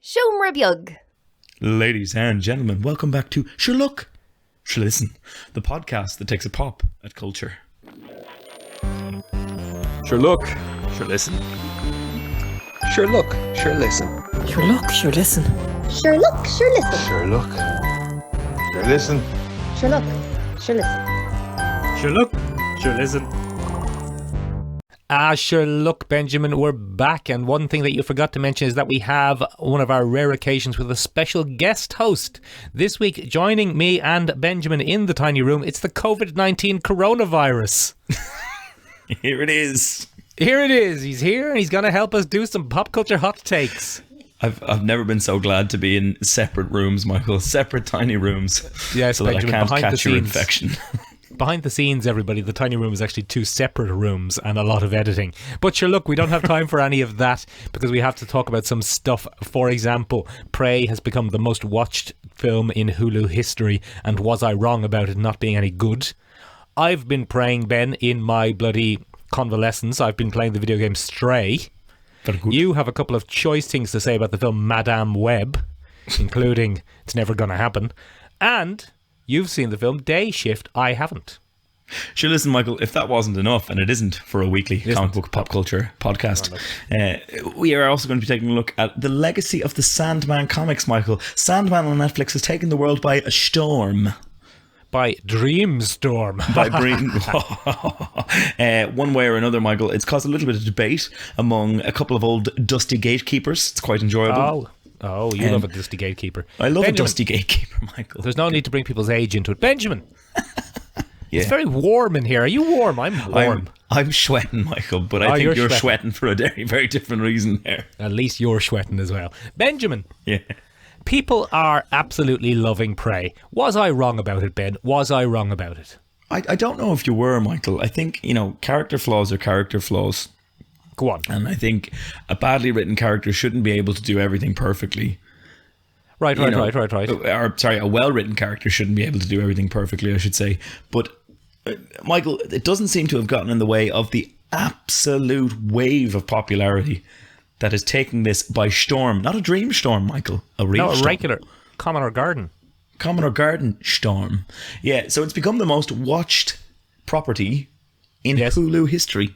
Siomra Beag. Ladies and gentlemen, welcome back to Sure Look, Sure Listen, the podcast that takes a pop at culture. Sure look, sure listen. Sure look, sure listen. Sure look, sure listen. Sure look, sure listen. Sure look, sure listen. Sure look, sure listen. Sure look, sure listen. Sure look, Benjamin, we're back, and one thing that you forgot to mention is that we have one of our rare occasions with a special guest host. This week, joining me and Benjamin in the tiny room, it's the COVID-19 coronavirus. Here it is. Here it is. He's here and he's going to help us do some pop culture hot takes. I've never been so glad to be in separate rooms, Michael. Separate tiny rooms. Yes, so that Benjamin, I can't behind the catch your scenes. infection. Behind the scenes, everybody, the tiny room is actually two separate rooms and a lot of editing. But sure, look, we don't have time for any of that because we have to talk about some stuff. For example, Prey has become the most watched film in Hulu history, and was I wrong about it not being any good? I've been praying, Ben, in my bloody convalescence. I've been playing the video game Stray. Very good. You have a couple of choice things to say about the film Madam Webb, including It's Never Gonna Happen. And you've seen the film Dayshift. I haven't. Sure, listen, Michael, if that wasn't enough, and it isn't for a weekly comic book pop culture podcast, we are also going to be taking a look at the legacy of the Sandman comics, Michael. Sandman on Netflix has taken the world by a storm. By Dreamstorm. By one way or another, Michael, it's caused a little bit of debate among a couple of old dusty gatekeepers. It's quite enjoyable. Oh, you love a dusty gatekeeper. I love Benjamin, a dusty gatekeeper, Michael. There's no need to bring people's age into it. Benjamin, Yeah. it's very warm in here. Are you warm? I'm warm. I'm sweating, Michael, but I think you're sweating for a very, very different reason there. At least you're sweating as well. Benjamin, Yeah. people are absolutely loving Prey. Was I wrong about it, Ben? Was I wrong about it? I don't know if you were, Michael. I think, character flaws are character flaws. Go on. And I think a badly written character shouldn't be able to do everything perfectly. Right. Or, sorry, a well-written character shouldn't be able to do everything perfectly, I should say. But, Michael, it doesn't seem to have gotten in the way of the absolute wave of popularity that is taking this by storm. Not a dream storm, Michael. A real storm. Regular common or garden. Common or garden storm. Yeah, so it's become the most watched property in Hulu history.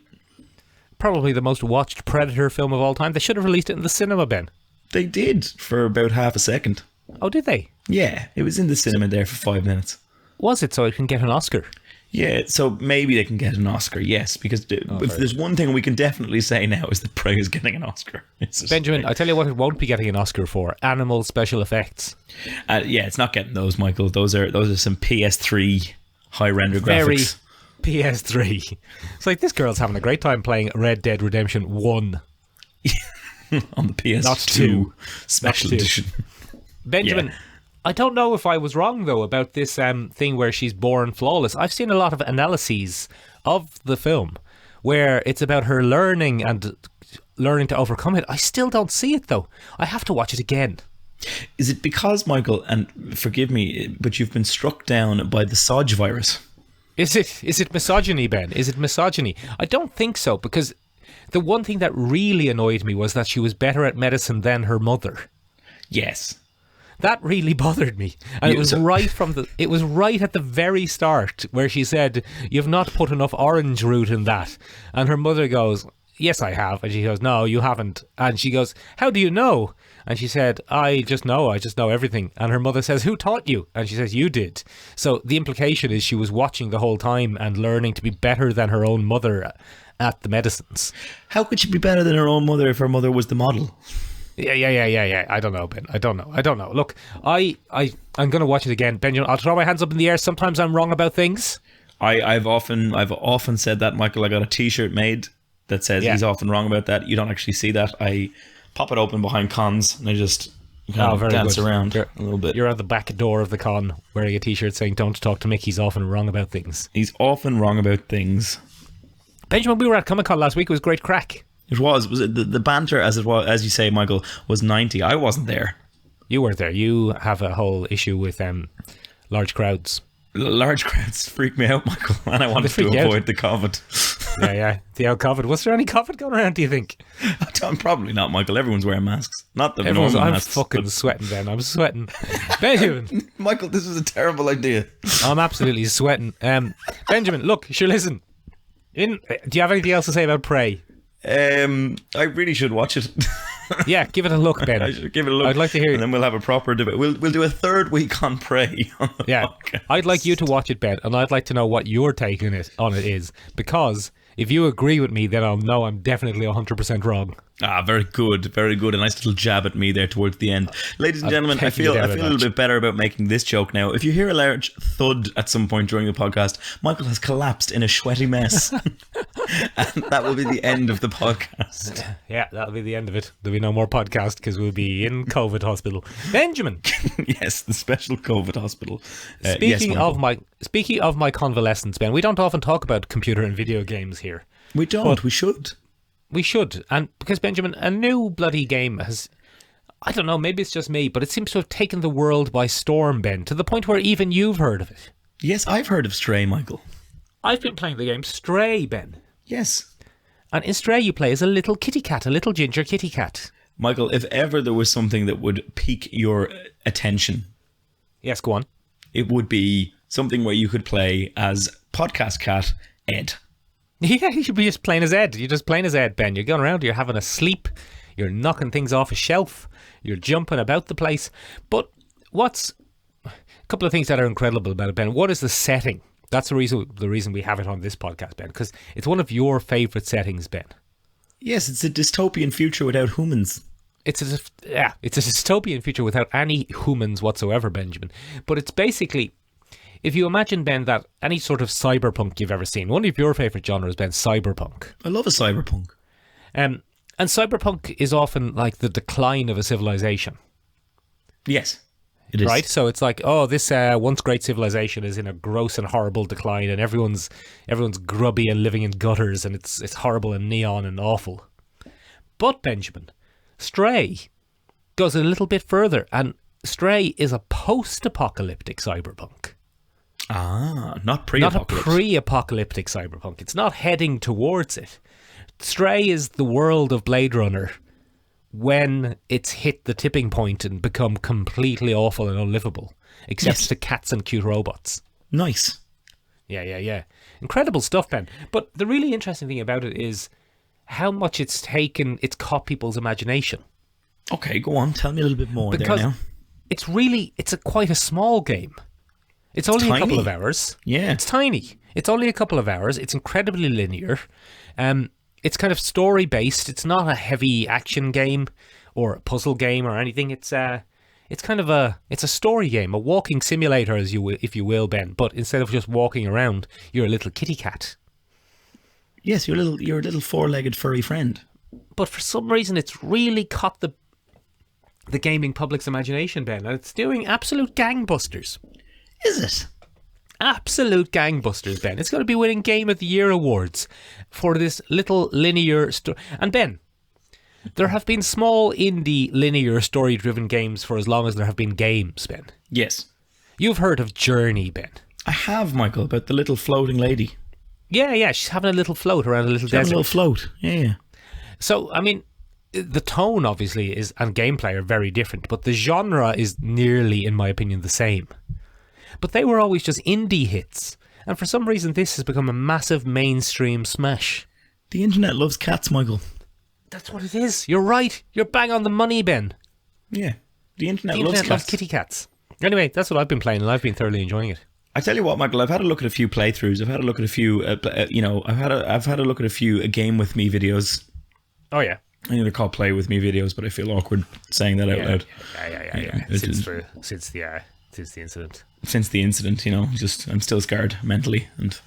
Probably the most watched Predator film of all time. They should have released it in the cinema, Ben. They did for about half a second. Oh, did they? Yeah, it was in the cinema there for 5 minutes. Was it so it can get an Oscar? Yeah, so maybe they can get an Oscar, yes, because if there's one thing we can definitely say now is that Prey is getting an Oscar. Benjamin, I tell you what it won't be getting an Oscar for. Animal special effects. Yeah, it's not getting those, Michael. Those are some PS3 high render graphics. PS3. It's like this girl's having a great time playing Red Dead Redemption 1. On the PS2 Not 2. special Not 2. edition. Benjamin, Yeah. I don't know if I was wrong, though, about this thing where she's born flawless. I've seen a lot of analyses of the film where it's about her learning and learning to overcome it. I still don't see it, though. I have to watch it again. Is it because, Michael, and forgive me, but you've been struck down by the Sodge virus? Is it misogyny, Ben? Is it misogyny? I don't think so, because the one thing that really annoyed me was that she was better at medicine than her mother. Yes. That really bothered me. And it was right at the very start where she said, "You've not put enough orange root in that." And her mother goes, "Yes, I have." And she goes, "No, you haven't." And she goes, "How do you know?" And she said, I just know everything. And her mother says, "Who taught you?" And she says, "You did." So the implication is she was watching the whole time and learning to be better than her own mother at the medicines. How could she be better than her own mother if her mother was the model? Yeah. I don't know, Ben. I don't know. Look, I'm going to watch it again. Benjamin, I'll throw my hands up in the air. Sometimes I'm wrong about things. I've often said that, Michael. I got a t-shirt made that says he's often wrong about that. You don't actually see that. I pop it open behind cons and I just dance around a little bit. You're at the back door of the con wearing a t-shirt saying, "Don't talk to Mick, he's often wrong about things." He's often wrong about things. Benjamin, we were at Comic-Con last week. It was great crack. It was it the banter, as you say, Michael, was 90. I wasn't there. You weren't there. You have a whole issue with large crowds. Large crowds freak me out, Michael, and I wanted to avoid the COVID. Yeah. The old COVID. Was there any COVID going around, do you think? Probably not, Michael. Everyone's wearing masks. Not the I'm masks. fucking sweating, Ben. I'm sweating. Benjamin. Michael, this is a terrible idea. I'm absolutely sweating. Benjamin, look, sure, listen. Do you have anything else to say about Prey? I really should watch it. Yeah, give it a look, Ben. I should give it a look. I'd like to hear and then we'll have a proper debate. We'll do a third week on Prey. Podcast. I'd like you to watch it, Ben, and I'd like to know what your take on it is, because if you agree with me, then I'll know I'm definitely 100% wrong. Very good, very good. A nice little jab at me there towards the end. Ladies and gentlemen, I feel a little bit better about making this joke now. If you hear a large thud at some point during the podcast, Michael has collapsed in a sweaty mess. And that will be the end of the podcast. Yeah, that'll be the end of it. There'll be no more podcast because we'll be in COVID hospital. Benjamin! Yes, the special COVID hospital. Speaking of my convalescence, Ben, we don't often talk about computer and video games here. We don't. We should. We should. And because, Benjamin, a new bloody game has... I don't know, maybe it's just me, but it seems to have taken the world by storm, Ben, to the point where even you've heard of it. Yes, I've heard of Stray, Michael. I've been playing the game Stray, Ben. Yes. And in Stray you play as a little kitty cat, a little ginger kitty cat. Michael, if ever there was something that would pique your attention... Yes, go on. It would be something where you could play as podcast cat Ed. Yeah, you should be just playing as Ed. You're just playing as Ed, Ben. You're going around, you're having a sleep, you're knocking things off a shelf, you're jumping about the place. But what's... A couple of things that are incredible about it, Ben. What is the setting? That's the reason we have it on this podcast, Ben, because it's one of your favourite settings, Ben. Yes, it's a dystopian future without humans. It's a dystopian future without any humans whatsoever, Benjamin. But it's basically... If you imagine, Ben, that any sort of cyberpunk you've ever seen, one of your favourite genres, Ben, cyberpunk. I love a cyberpunk. And cyberpunk is often like the decline of a civilization. Yes, it is. Right? So it's like, oh, this once great civilization is in a gross and horrible decline, and everyone's grubby and living in gutters, and it's horrible and neon and awful. But, Benjamin, Stray goes a little bit further, and Stray is a post-apocalyptic cyberpunk. Not pre-apocalyptic. Not a pre-apocalyptic cyberpunk. It's not heading towards it. Stray is the world of Blade Runner when it's hit the tipping point and become completely awful and unlivable, except to cats and cute robots. Nice. Yeah. Incredible stuff, Ben. But the really interesting thing about it is how much it's caught people's imagination. Okay, go on. Tell me a little bit more because there now. It's quite a small game. It's only a couple of hours. Yeah. It's tiny. It's only a couple of hours. It's incredibly linear. It's kind of story-based. It's not a heavy action game or a puzzle game or anything. It's a story game, a walking simulator, if you will, Ben. But instead of just walking around, you're a little kitty cat. Yes, you're a little four-legged furry friend. But for some reason, it's really caught the gaming public's imagination, Ben. And it's doing absolute gangbusters. Is it? Absolute gangbusters, Ben. It's going to be winning Game of the Year awards for this little linear story. And Ben, there have been small indie linear story-driven games for as long as there have been games, Ben. Yes. You've heard of Journey, Ben. I have, Michael, about the little floating lady. Yeah, she's having a little float around a little desert. Having a little float, yeah. So, I mean, the tone, obviously, and gameplay are very different, but the genre is nearly, in my opinion, the same. But they were always just indie hits. And for some reason, this has become a massive mainstream smash. The internet loves cats, Michael. That's what it is. You're right. You're bang on the money, Ben. Yeah. The internet loves kitty cats. Anyway, that's what I've been playing, and I've been thoroughly enjoying it. I tell you what, Michael, I've had a look at a few playthroughs. I've had a look at a few, I've had a look at a few Game With Me videos. Oh, yeah. I know they're called Play With Me videos, but I feel awkward saying that out loud. Yeah. Since the incident. Since the incident, I'm still scarred mentally and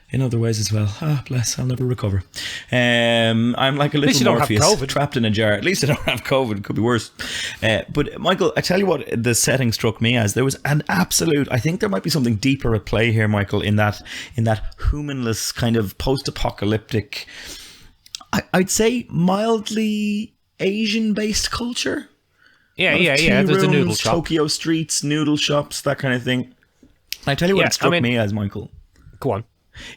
in other ways as well. Bless, I'll never recover. I'm like a little Morpheus trapped in a jar. At least I don't have COVID. It could be worse. But Michael, I tell you what the setting struck me as. There was an absolute, I think there might be something deeper at play here, Michael, in that humanless kind of post-apocalyptic, I'd say mildly Asian-based culture. Yeah. There's a noodle shop. Tokyo streets, noodle shops, that kind of thing. I tell you what it struck me as, Michael. Go on.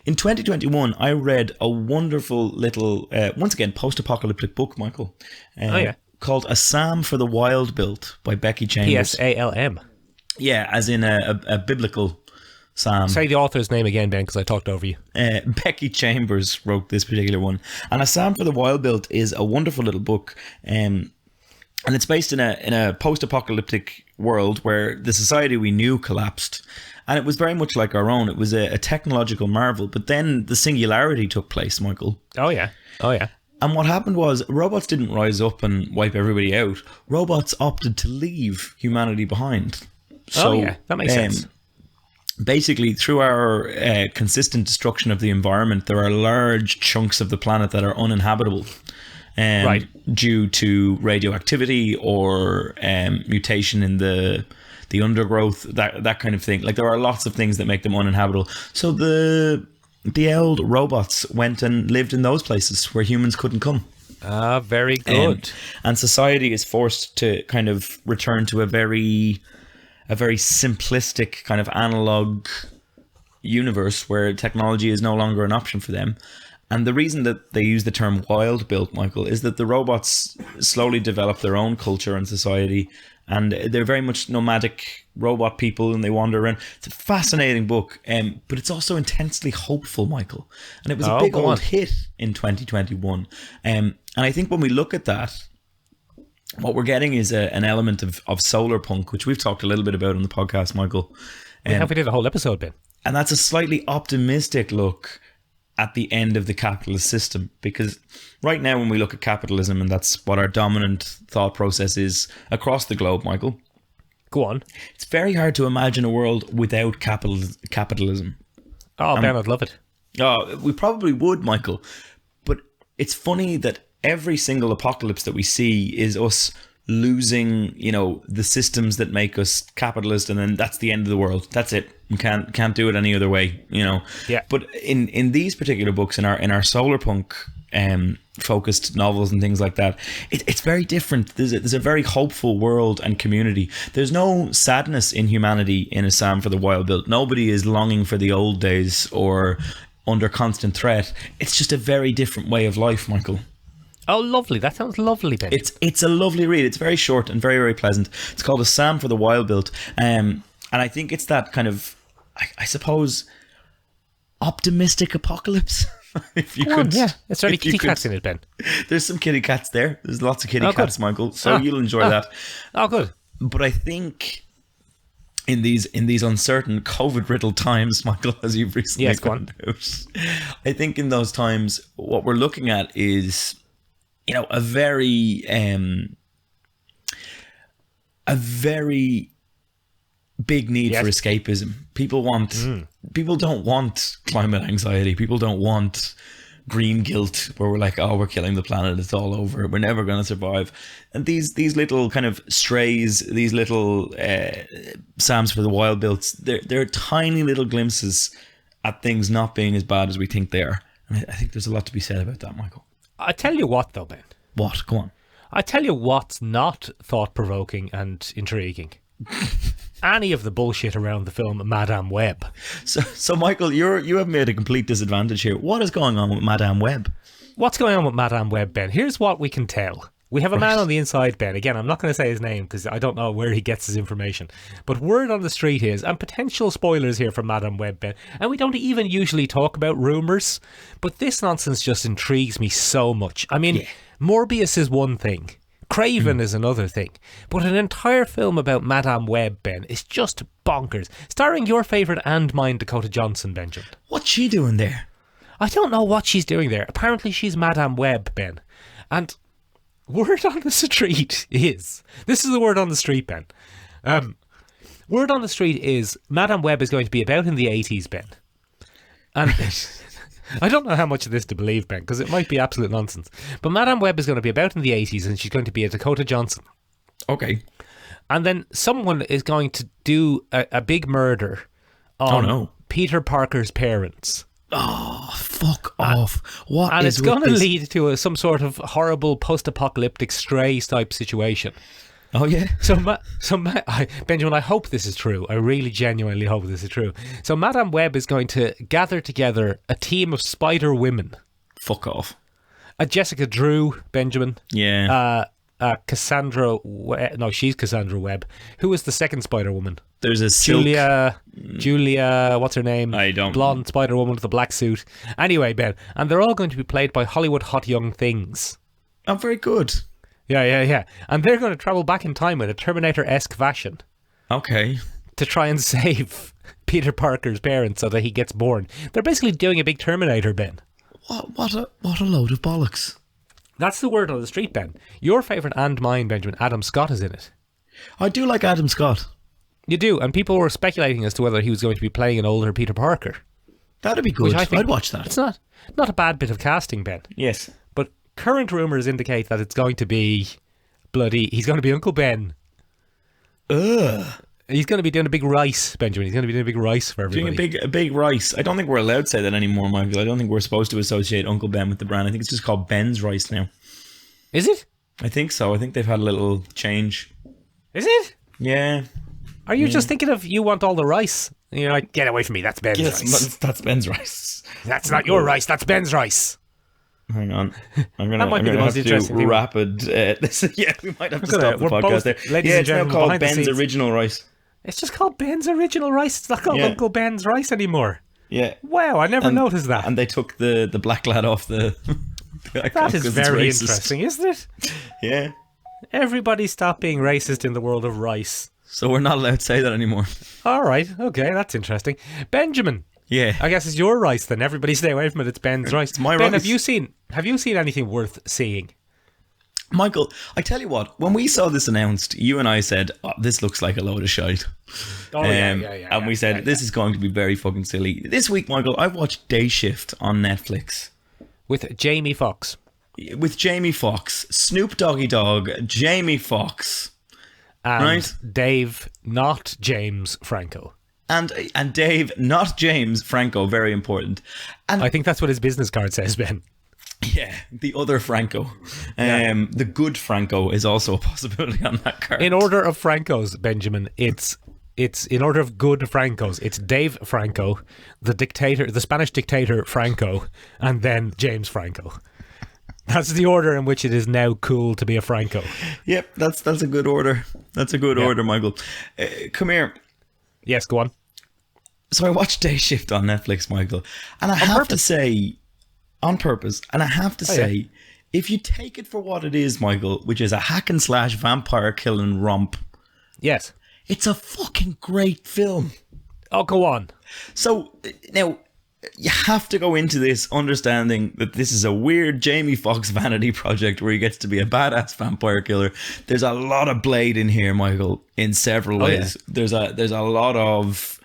In 2021, I read a wonderful little, once again, post-apocalyptic book, Michael. Called A Psalm for the Wild Built by Becky Chambers. Psalm. Yeah, as in a biblical psalm. Say the author's name again, Ben, because I talked over you. Becky Chambers wrote this particular one. And A Psalm for the Wild Built is a wonderful little book. And it's based in a post-apocalyptic world where the society we knew collapsed. And it was very much like our own. It was a technological marvel. But then the singularity took place, Michael. Oh, yeah. And what happened was robots didn't rise up and wipe everybody out. Robots opted to leave humanity behind. So, that makes sense. Basically, through our consistent destruction of the environment, there are large chunks of the planet that are uninhabitable. Due to radioactivity or mutation in the undergrowth, that kind of thing. Like, there are lots of things that make them uninhabitable. So the old robots went and lived in those places where humans couldn't come. Very good. And society is forced to kind of return to a very simplistic kind of analog universe where technology is no longer an option for them. And the reason that they use the term wild built, Michael, is that the robots slowly develop their own culture and society, and they're very much nomadic robot people, and they wander around. It's a fascinating book, but it's also intensely hopeful, Michael. And it was a big old hit in 2021. And I think when we look at that, what we're getting is an element of solar punk, which we've talked a little bit about on the podcast, Michael. We did a whole episode, Ben. And that's a slightly optimistic look at the end of the capitalist system, because right now when we look at capitalism, and that's what our dominant thought process is across the globe, Michael. Go on. It's very hard to imagine a world without capitalism. Oh, Ben, I'd love it. Oh, we probably would, Michael. But it's funny that every single apocalypse that we see is us losing, the systems that make us capitalist, and then that's the end of the world. That's it. You can't do it any other way, Yeah. But in these particular books, in our solar punk focused novels and things like that, it's very different. There's a very hopeful world and community. There's no sadness in humanity in A Psalm for the Wild Built. Nobody is longing for the old days or under constant threat. It's just a very different way of life, Michael. Oh, lovely. That sounds lovely, Ben. It's a lovely read. It's very short and very, very pleasant. It's called A Psalm for the Wild Built. And I think it's that kind of, I suppose, optimistic apocalypse. If you could. Yeah. Is there any kitty cats in it, Ben? There's some kitty cats there. There's lots of kitty cats, Michael. So you'll enjoy that. Oh, good. But I think in these uncertain COVID-riddled times, Michael, as you've recently found out, I think in those times, what we're looking at is, a very big need for escapism. People don't want climate anxiety. People don't want green guilt where we're like, oh, we're killing the planet, it's all over, we're never going to survive. And these little kind of strays, these little psalms for the wild builts, they're tiny little glimpses at things not being as bad as we think they are. And I think there's a lot to be said about that, Michael. I tell you what, though, Ben. What? Go on. I tell you what's not thought-provoking and intriguing. Any of the bullshit around the film Madam Webb. So Michael, you have made a complete disadvantage here. What is going on with Madam Webb? What's going on with Madam Webb, Ben? Here's what we can tell. We have a man on the inside, Ben. Again, I'm not going to say his name because I don't know where he gets his information. But word on the street is, and potential spoilers here for Madam Webb, Ben, and we don't even usually talk about rumours, but this nonsense just intrigues me so much. I mean, Morbius is one thing. Craven is another thing. But an entire film about Madam Webb, Ben, is just bonkers. Starring your favourite and mine, Dakota Johnson, Benjamin. What's she doing there? I don't know what she's doing there. Apparently she's Madam Webb, Ben. And word on the street is... This is the word on the street, Ben. Word on the street is Madam Webb is going to be about in the 80s, Ben. And... I don't know how much of this to believe, Ben, because it might be absolute nonsense. But Madam Webb is going to be about in the 80s and she's going to be a Dakota Johnson. Okay. And then someone is going to do a big murder on Peter Parker's parents. Oh, fuck off. What and it's going to lead to some sort of horrible post-apocalyptic Strays type situation. Oh yeah. Benjamin, I hope this is true. I really genuinely hope this is true. So Madam Webb is going to gather together a team of spider women. Fuck off. Jessica Drew, Benjamin. Yeah. Cassandra. No, she's Cassandra Webb. Who is the second Spider Woman? There's a silk. Julia. What's her name? I don't. Blonde Spider Woman with a black suit. Anyway, Ben, and they're all going to be played by Hollywood hot young things. Oh, very good. Yeah. And they're going to travel back in time in a Terminator-esque fashion. Okay. To try and save Peter Parker's parents so that he gets born. They're basically doing a big Terminator, Ben. What a load of bollocks. That's the word on the street, Ben. Your favourite and mine, Benjamin, Adam Scott is in it. I do like Adam Scott. You do, and people were speculating as to whether he was going to be playing an older Peter Parker. That'd be good. I'd watch that. It's not a bad bit of casting, Ben. Yes. But current rumours indicate that it's going to be he's going to be Uncle Ben. Ugh. He's going to be doing a big rice, Benjamin. He's going to be doing a big rice for everybody. Doing a big rice. I don't think we're allowed to say that anymore, Michael. I don't think we're supposed to associate Uncle Ben with the brand. I think it's just called Ben's Rice now. Is it? I think so. I think they've had a little change. Is it? Yeah. Are you just thinking of you want all the rice? And you're like, get away from me, that's Ben's rice. That's Ben's rice. That's not your rice, that's Ben's rice. Hang on. I'm That might be the gonna most have interesting to thing. rapid... yeah, we might have to stop the podcast both, there. ladies Yeah, and it's now gentlemen, called behind the Ben's scenes. Original Rice. It's just called Ben's Original Rice. It's not called Uncle Ben's Rice anymore. Yeah. Wow, I never noticed that. And they took the black lad off the... That is very interesting, isn't it? Yeah. Everybody stop being racist in the world of rice. So we're not allowed to say that anymore. All right, okay, that's interesting. Benjamin. Yeah. I guess it's your rice then. Everybody stay away from it. It's Ben's rice. It's my Ben, rice. have you seen anything worth seeing? Michael, I tell you what, when we saw this announced, you and I said, oh, this looks like a load of shite. Oh, and we said, this is going to be very fucking silly. This week, Michael, I watched Dayshift on Netflix. With Jamie Foxx. With Jamie Foxx, Snoop Doggy Dogg, Jamie Foxx. And right? Dave, not James Franco. And Dave, not James Franco, very important. And I think that's what his business card says, Ben. yeah, the other Franco. The good Franco is also a possibility on that card. In order of Francos, Benjamin, it's in order of good Francos. It's Dave Franco, the Spanish dictator Franco, and then James Franco. That's the order in which it is now cool to be a Franco. Yep, that's a good order. That's a good order, Michael. Come here. Yes, go on. So I watched Dayshift on Netflix, Michael, and I have to say, on purpose, and I have to say, if you take it for what it is, Michael, which is a hack and slash vampire killing romp, yes, it's a fucking great film. Oh, go on. So now you have to go into this understanding that this is a weird Jamie Foxx vanity project where he gets to be a badass vampire killer. There's a lot of Blade in here, Michael, in several ways. Yeah. There's a lot of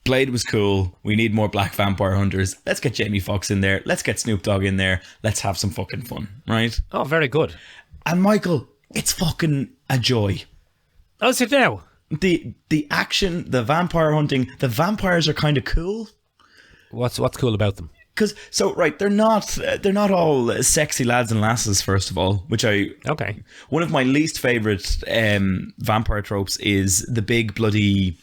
Blade was cool. We need more black vampire hunters. Let's get Jamie Foxx in there. Let's get Snoop Dogg in there. Let's have some fucking fun, right? Oh, very good. And Michael, it's fucking a joy. Oh, sit down. The action, the vampire hunting, the vampires are kind of cool. What's cool about them? Because they're not all sexy lads and lasses. First of all, one of my least favorite vampire tropes is the big bloody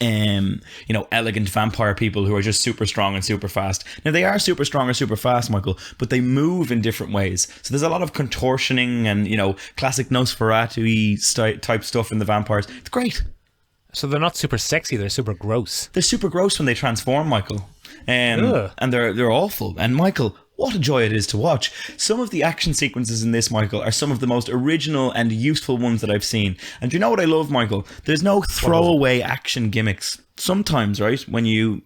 elegant vampire people who are just super strong and super fast. Now they are super strong or super fast, Michael, but they move in different ways. So there's a lot of contortioning and classic Nosferatu-y type stuff in the vampires. It's great. So they're not super sexy, they're super gross. They're super gross when they transform, Michael. And they're awful. And Michael, what a joy it is to watch. Some of the action sequences in this, Michael, are some of the most original and useful ones that I've seen. And do you know what I love, Michael? There's no throwaway action gimmicks. Sometimes, right, when you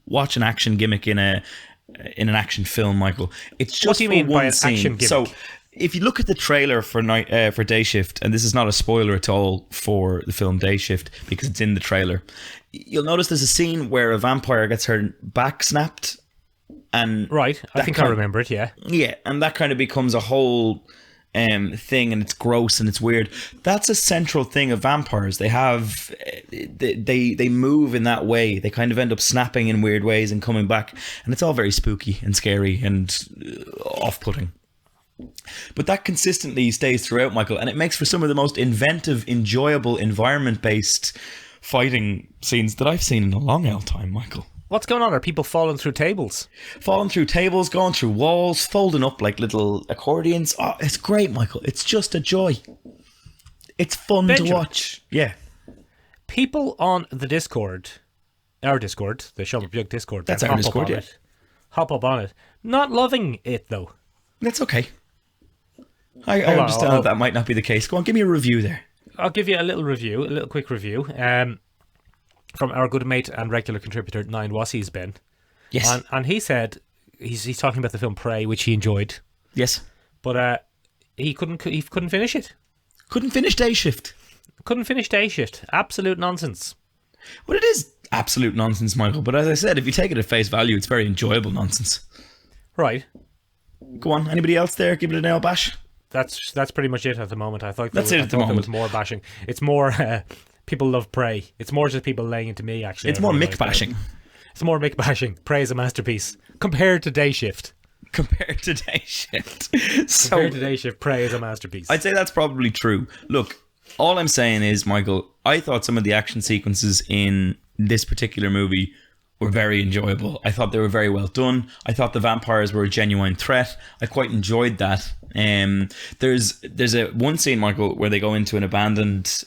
watch an action gimmick in an action film, Michael, it's just what do you mean by an scene. action gimmick? So if you look at the trailer for Dayshift, and this is not a spoiler at all for the film Dayshift because it's in the trailer, you'll notice there's a scene where a vampire gets her back snapped. And right, I think I remember it, yeah. Yeah, and that kind of becomes a whole thing, and it's gross and it's weird. That's a central thing of vampires. They have, they move in that way. They kind of end up snapping in weird ways and coming back. And it's all very spooky and scary and off-putting. But that consistently stays throughout, Michael, and it makes for some of the most inventive, enjoyable, environment-based fighting scenes that I've seen in a long old time, Michael. What's going on? Are people falling through tables? Falling through tables, going through walls, folding up like little accordions. Oh, it's great, Michael. It's just a joy. It's fun to watch. Yeah. People on the Discord, our Discord, the Shelter Bug Discord. That's our Discord, yeah. Hop up on it. Not loving it, though. That's okay. I understand that might not be the case. Go on, give me a review there. I'll give you a little quick review from our good mate and regular contributor, Nine Wassies, Ben. Yes. And he said, he's talking about the film Prey, which he enjoyed. Yes. But he couldn't finish it. Couldn't finish Dayshift. Couldn't finish Dayshift. Absolute nonsense. Well, it is absolute nonsense, Michael. But as I said, if you take it at face value, it's very enjoyable nonsense. Right. Go on. Anybody else there? Give it a nail bash. That's pretty much it at the moment. I thought that's it at the moment. There was more bashing. It's more people love Prey. It's more just people laying into me. Actually, it's more Mick bashing. It's more Mick bashing. Prey is a masterpiece compared to Dayshift. Compared to Dayshift. Compared to Dayshift, Prey is a masterpiece. I'd say that's probably true. Look, all I'm saying is, Michael, I thought some of the action sequences in this particular movie were very enjoyable. I thought they were very well done. I thought the vampires were a genuine threat. I quite enjoyed that. There's a one scene, Michael, where they go into an abandoned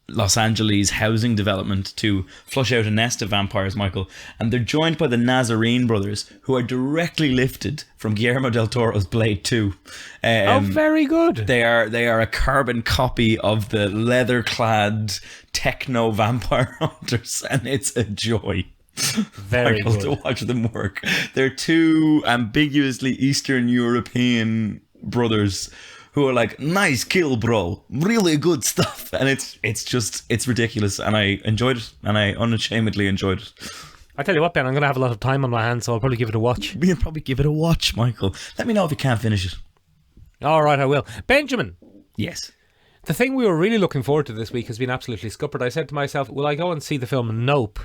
Los Angeles housing development to flush out a nest of vampires, Michael, and they're joined by the Nazarene brothers, who are directly lifted from Guillermo del Toro's Blade 2. Very good. They are a carbon copy of the leather-clad techno vampire hunters, and it's a joy. Very good to watch them work. They're two ambiguously Eastern European brothers who are like, nice kill, bro, really good stuff, and it's ridiculous, and I enjoyed it, and I unashamedly enjoyed it. I tell you what, Ben, I'm going to have a lot of time on my hands, so I'll probably give it a watch. We'll probably give it a watch, Michael. Let me know if you can't finish it. All right, I will. Benjamin. Yes. The thing we were really looking forward to this week has been absolutely scuppered. I said to myself, will I go and see the film Nope?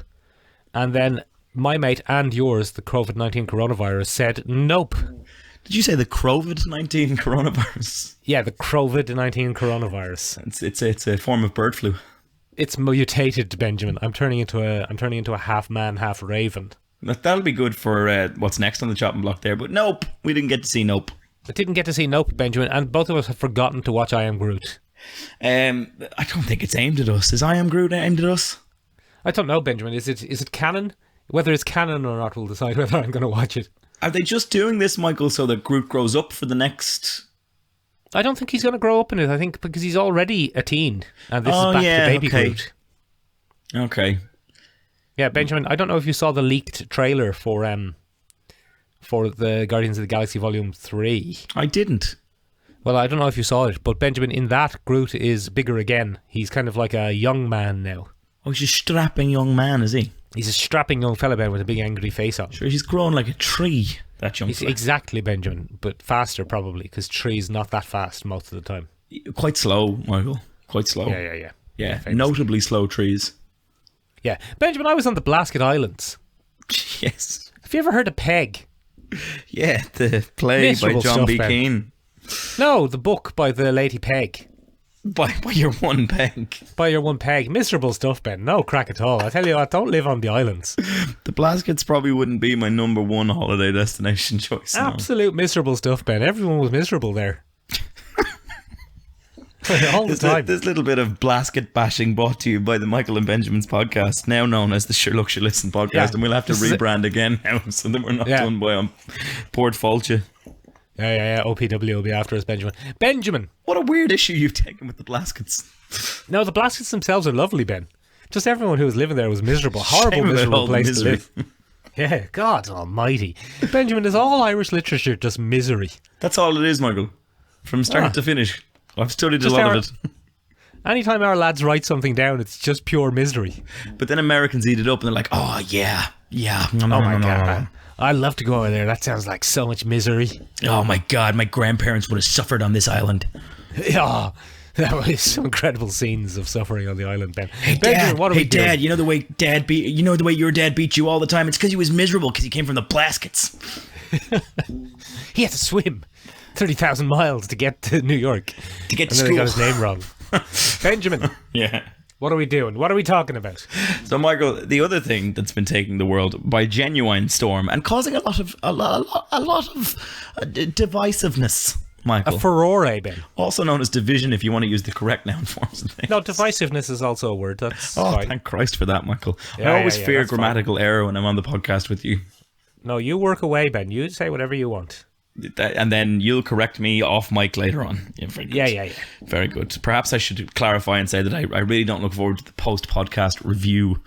And then my mate and yours, the COVID-19 coronavirus, said nope. Did you say the COVID-19 coronavirus? Yeah, the COVID-19 coronavirus. It's a form of bird flu. It's mutated, Benjamin. I'm turning into a half man, half raven. That'll be good for what's next on the chopping block there. But nope, we didn't get to see Nope. I didn't get to see Nope, Benjamin, and both of us have forgotten to watch I Am Groot. I don't think it's aimed at us. Is I Am Groot aimed at us? I don't know, Benjamin. Is it canon? Whether it's canon or not, we'll decide whether I'm going to watch it. Are they just doing this, Michael, so that Groot grows up for the next... I don't think he's going to grow up in it. I think because he's already a teen, and this is back to baby Groot. Okay. Yeah, Benjamin, I don't know if you saw the leaked trailer for the Guardians of the Galaxy Volume 3. I didn't. Well, I don't know if you saw it, but Benjamin, in that, Groot is bigger again. He's kind of like a young man now. Oh, he's a strapping young man, is he? He's a strapping young fella, Ben, with a big angry face on. Sure, he's grown like a tree, that young fella. Exactly, Benjamin, but faster probably, because trees not that fast most of the time. Quite slow, Michael. Quite slow. Yeah, notably slow trees. Yeah. Benjamin, I was on the Blasket Islands. Yes. Have you ever heard of Peg? Yeah, the play Miserable by John stuff, B. Ben. Keane. No, the book by the Lady Peg. By your one peg. By your one peg. Miserable stuff, Ben. No crack at all. I tell you what, don't live on the islands. The Blaskets probably wouldn't be my number one holiday destination choice. Absolute miserable stuff, Ben. Everyone was miserable there. All the time. This little bit of Blasket bashing brought to you by the Michael and Benjamin's podcast, now known as the Sure Look, Sure Listen podcast, Yeah. and we'll have to rebrand again now so that we're not done by Port Fulcha. Yeah. OPW will be after us, Benjamin. Benjamin! What a weird issue you've taken with the Blaskets. No, the Blaskets themselves are lovely, Ben. Just everyone who was living there was miserable. Horrible, miserable place to live. Yeah, God almighty. Benjamin, is all Irish literature just misery? That's all it is, Michael. From start to finish. I've studied a lot of it. Anytime our lads write something down, it's just pure misery. But then Americans eat it up and they're like, oh, yeah. Oh my God. I'd love to go over there. That sounds like so much misery. Oh my God, my grandparents would have suffered on this island. Yeah, that was some incredible scenes of suffering on the island, Ben. Hey, Benjamin, Dad, what are we doing? Dad, you know the way your dad beat you all the time? It's because he was miserable because he came from the Blaskets. He had to swim 30,000 miles to get to New York. To get to and then school. he got his name wrong. Benjamin, Yeah. what are we doing? What are we talking about? So, Michael, the other thing that's been taking the world by genuine storm and causing a lot of divisiveness, A Michael, furore, Ben. also known as division, if you want to use the correct noun forms of things. No, divisiveness is also a word. That's Oh, fine. thank Christ for that, Michael. Yeah, I always yeah, fear that's fine. grammatical error when I'm on the podcast with you. No, you work away, Ben. You say whatever you want. And then you'll correct me off mic later on. Yeah, very good. Yeah. Very good. Perhaps I should clarify and say that I really don't look forward to the post-podcast review.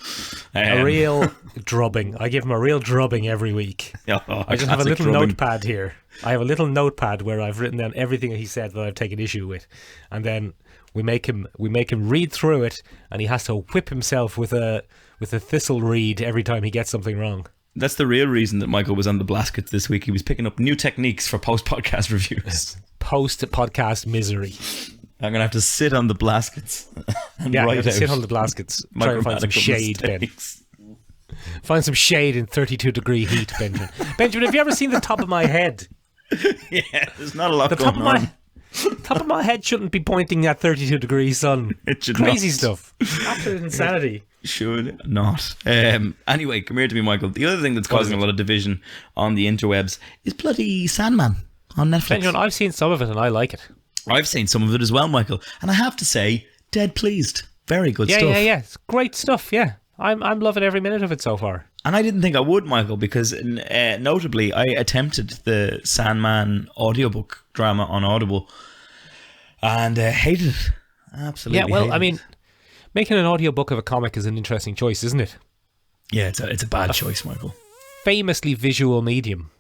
A real drubbing. I give him a real drubbing every week. I just have a little notepad here. I have a little notepad where I've written down everything he said that I've taken issue with, and then we make him read through it, and he has to whip himself with a thistle reed every time he gets something wrong. That's the real reason that Michael was on the Blaskets this week. He was picking up new techniques for post-podcast reviews. Post-podcast misery. I'm going to have to sit on the Blaskets and Yeah, write you have to out sit on the Blaskets. my Try and find some grammatical shade, mistakes. Ben. Find some shade in 32-degree heat, Benjamin. Benjamin, have you ever seen the top of my head? Yeah, there's not a lot The going top of on. my top of my head shouldn't be pointing at 32-degree sun. It should Crazy not. stuff. Absolute insanity. Should not. Anyway, come here to me, Michael. The other thing that's causing a lot of division on the interwebs is bloody Sandman on Netflix. Benjamin, I've seen some of it and I like it. I've seen some of it as well, Michael, and I have to say, dead pleased. Very good stuff. Yeah. It's great stuff, yeah. I'm loving every minute of it so far. And I didn't think I would, Michael, because notably I attempted the Sandman audiobook drama on Audible and hated it. Absolutely. Yeah, well, hated I mean, it. making an audiobook of a comic is an interesting choice, isn't it? Yeah, it's a bad choice, Michael. Famously visual medium.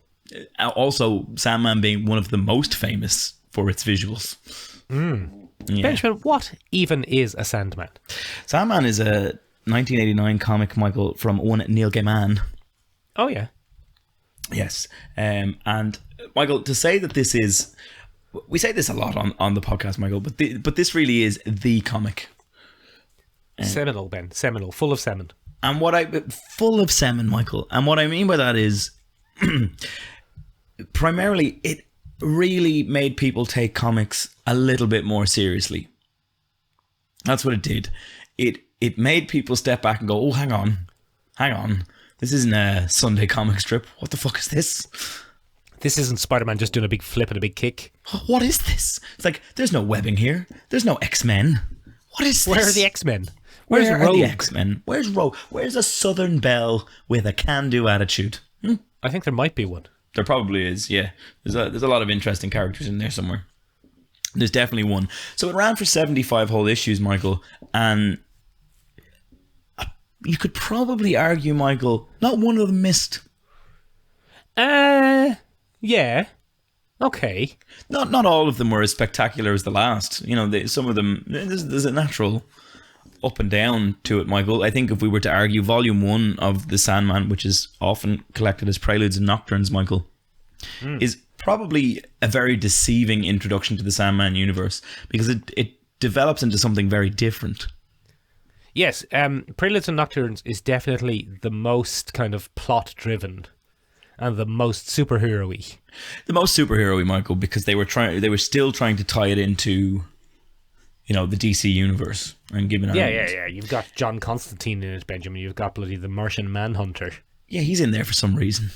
Also, Sandman being one of the most famous for its visuals. Yeah. Benjamin, what even is a Sandman? Sandman is a 1989 comic, Michael, from one Neil Gaiman. Oh, yeah. Yes. And Michael, to say that this is, we say this a lot on the podcast, Michael, but this really is the comic. Seminal, Ben. Seminal. Full of semen. And full of semen, Michael. And what I mean by that is, primarily, it really made people take comics a little bit more seriously. That's what it did. It made people step back and go, oh, hang on. This isn't a Sunday comic strip. What the fuck is this? This isn't Spider-Man just doing a big flip and a big kick. What is this? It's like, there's no webbing here. There's no X-Men. What is this? Where are the X-Men? Where Where's are Rogue? the X-Men? Where's Rogue? Where's a Southern Belle with a can-do attitude? I think there might be one. There probably is, yeah. There's a lot of interesting characters in there somewhere. There's definitely one. So it ran for 75 whole issues, Michael, and you could probably argue, Michael, not one of them missed. Yeah. Okay. Not all of them were as spectacular as the last. You know, some of them, there's a natural up and down to it, Michael. I think if we were to argue volume 1 of The Sandman, which is often collected as Preludes and Nocturnes, Michael, is probably a very deceiving introduction to the Sandman universe, because it develops into something very different. Yes, Preludes and Nocturnes is definitely the most kind of plot-driven and the most superhero-y. The most superhero-y, Michael, because they were still trying to tie it into, you know, the DC universe and giving Yeah. You've got John Constantine in it, Benjamin. You've got bloody the Martian Manhunter. Yeah, he's in there for some reason.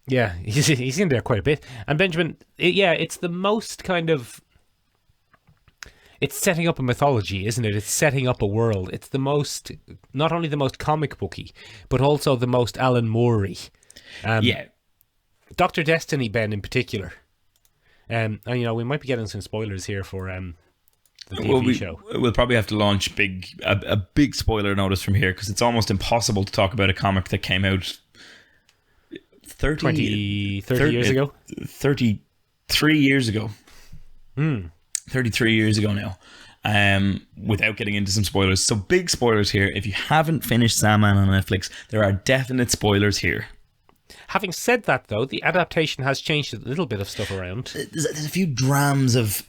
Yeah, he's in there quite a bit. And Benjamin, it's the most kind of... It's setting up a mythology, isn't it? It's setting up a world. It's the most, not only the most comic booky, but also the most Alan Moore-y. Yeah. Dr. Destiny, Ben, in particular. And, you know, we might be getting some spoilers here for the TV show. We'll probably have to launch a big spoiler notice from here, because it's almost impossible to talk about a comic that came out 30 years ago? 33 years ago. 33 years ago now, without getting into some spoilers. So big spoilers here. If you haven't finished Sandman on Netflix, there are definite spoilers here. Having said that, though, the adaptation has changed a little bit of stuff around. There's a few drams of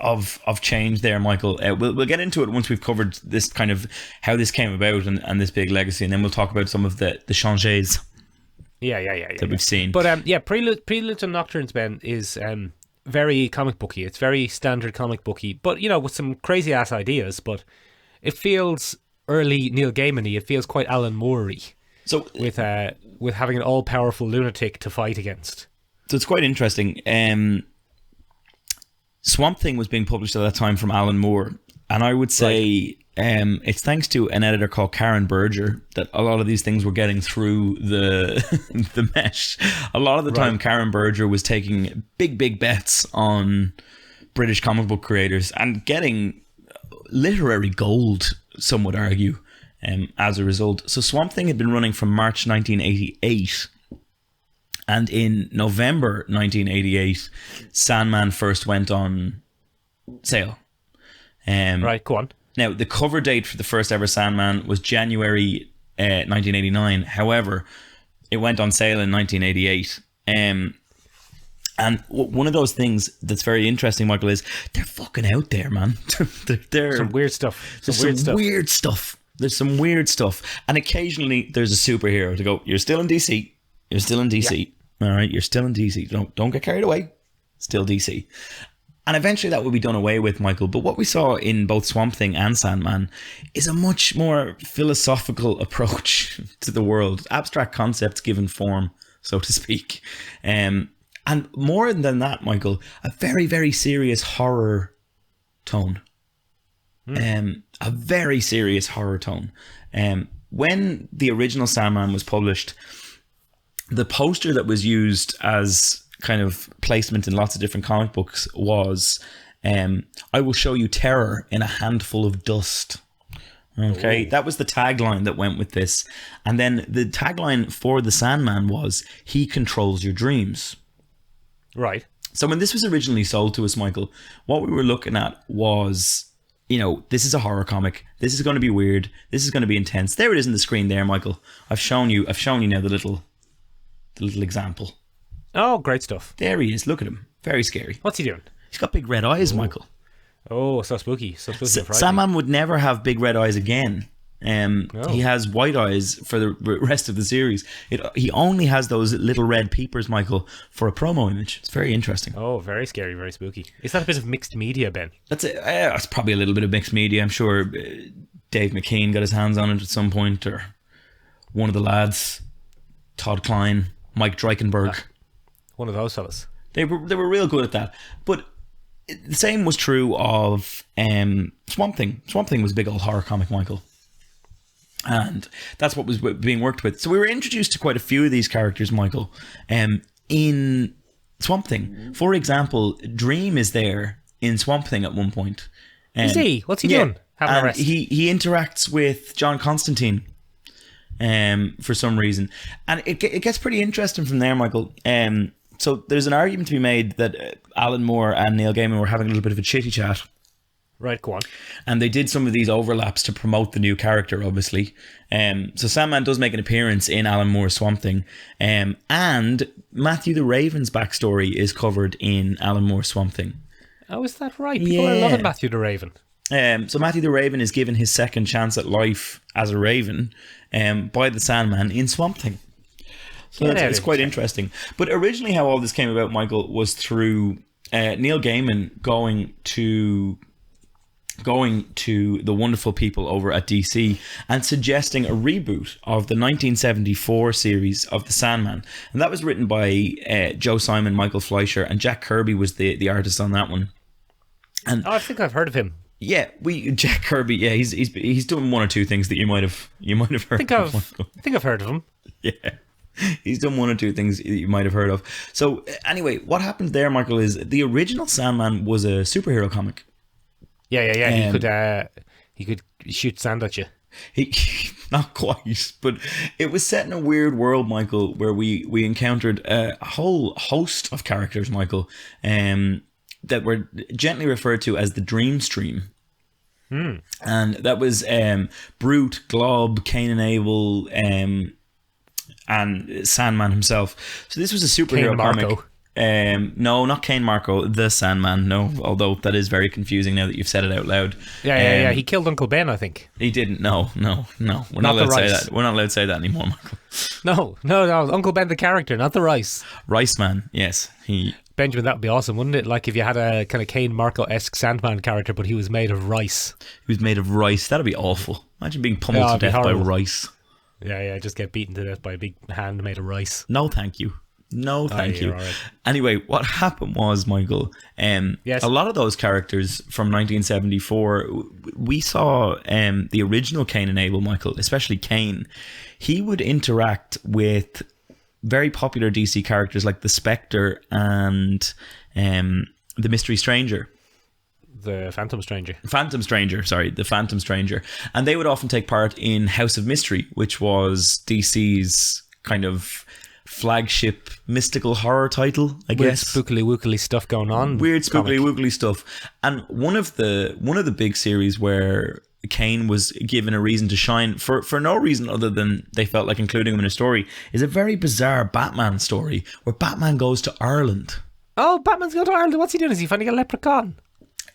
change there, Michael. We'll get into it once we've covered this kind of how this came about and this big legacy, and then we'll talk about some of the changes. that we've seen. But Preludes and Nocturnes, Ben, is very comic booky. It's very standard comic booky, but with some crazy ass ideas. But it feels early Neil Gaiman-y. It feels quite Alan Moore-y. So with having an all powerful lunatic to fight against. So it's quite interesting. Swamp Thing was being published at that time from Alan Moore, and I would say it's thanks to an editor called Karen Berger that a lot of these things were getting through the the mesh. A lot of the time, Karen Berger was taking big bets on British comic book creators and getting literary gold, some would argue, as a result. So Swamp Thing had been running from March 1988. And in November 1988, Sandman first went on sale. Right, go on. Now, the cover date for the first ever Sandman was January 1989. However, it went on sale in 1988. And one of those things that's very interesting, Michael, is they're fucking out there, man. they're some weird stuff. Weird stuff. There's some weird stuff. And occasionally there's a superhero to go, you're still in DC. You're still in DC. Yeah. All right, you're still in DC. Don't get carried away. Still DC. And eventually that will be done away with, Michael. But what we saw in both Swamp Thing and Sandman is a much more philosophical approach to the world. Abstract concepts given form, so to speak. And more than that, Michael, a very, very serious horror tone. A very serious horror tone. When the original Sandman was published, the poster that was used as kind of placement in lots of different comic books was I will show you terror in a handful of dust. Okay, that was the tagline that went with this. And then the tagline for the Sandman was, he controls your dreams. Right. So when this was originally sold to us, Michael, what we were looking at was, this is a horror comic. This is going to be weird. This is going to be intense. There it is on the screen there, Michael. I've shown you now the little example. Oh, great stuff. There he is. Look at him. Very scary. What's he doing? He's got big red eyes, Michael. Oh, so spooky. So spooky and frightening. Sandman would never have big red eyes again. No. He has white eyes for the rest of the series. He only has those little red peepers, Michael, for a promo image. It's very interesting. Oh, very scary, very spooky. Is that a bit of mixed media, Ben? That's it. It's probably a little bit of mixed media. I'm sure Dave McKean got his hands on it at some point, or one of the lads, Todd Klein, Mike Dreikenberg. One of those fellas. They were real good at that. But the same was true of Swamp Thing. Swamp Thing was a big old horror comic, Michael. And that's what was being worked with. So we were introduced to quite a few of these characters, Michael, in Swamp Thing. For example, Dream is there in Swamp Thing at one point. Is he? What's he doing? Having a rest. He interacts with John Constantine for some reason. And it gets pretty interesting from there, Michael. So there's an argument to be made that Alan Moore and Neil Gaiman were having a little bit of a chitty chat. Right, go on. And they did some of these overlaps to promote the new character, obviously. So Sandman does make an appearance in Alan Moore's Swamp Thing. And Matthew the Raven's backstory is covered in Alan Moore's Swamp Thing. Oh, is that right? People are loving Matthew the Raven. So Matthew the Raven is given his second chance at life as a Raven by the Sandman in Swamp Thing. So it's quite interesting. But originally how all this came about, Michael, was through Neil Gaiman going to the wonderful people over at DC and suggesting a reboot of the 1974 series of The Sandman. And that was written by Joe Simon, Michael Fleischer, and Jack Kirby was the artist on that one. And I think I've heard of him. Yeah, Jack Kirby. Yeah, he's doing one or two things that you might have heard. I think I've heard of him. Yeah, he's done one or two things that you might have heard of. So anyway, what happened there, Michael, is the original Sandman was a superhero comic. Yeah. He could shoot sand at you. He not quite, but it was set in a weird world, Michael, where we encountered a whole host of characters, Michael, that were gently referred to as the Dream Stream. And that was Brute, Glob, Cain and Abel, and Sandman himself. So this was a superhero comic. No, not Kane Marco, the Sandman. No, although that is very confusing now that you've said it out loud. Yeah. He killed Uncle Ben, I think. He didn't. No. We're not Not the allowed to say rice. that. We're not allowed to say that anymore, Michael. No. Uncle Ben, the character, not the rice. Rice Man. Yes, he. Benjamin, that would be awesome, wouldn't it? Like if you had a kind of Kane Marco-esque Sandman character, but he was made of rice. He was made of rice. That'd be awful. Imagine being pummeled to it'd be death by horrible. rice. Yeah, just get beaten to death by a big hand made of rice. No, thank you. No, thank you. All right. Anyway, what happened was, Michael, Yes. a lot of those characters from 1974, we saw the original Cain and Abel, Michael, especially Cain. He would interact with very popular DC characters like the Spectre and the Mystery Stranger. The Phantom Stranger. The Phantom Stranger. And they would often take part in House of Mystery, which was DC's kind of flagship mystical horror title, I guess. Weird spookily wookily stuff going on. Weird spookily wookily stuff. And one of the big series where Kane was given a reason to shine for no reason other than they felt like including him in a story is a very bizarre Batman story where Batman goes to Ireland. Oh, Batman's going to Ireland. What's he doing? Is he finding a leprechaun?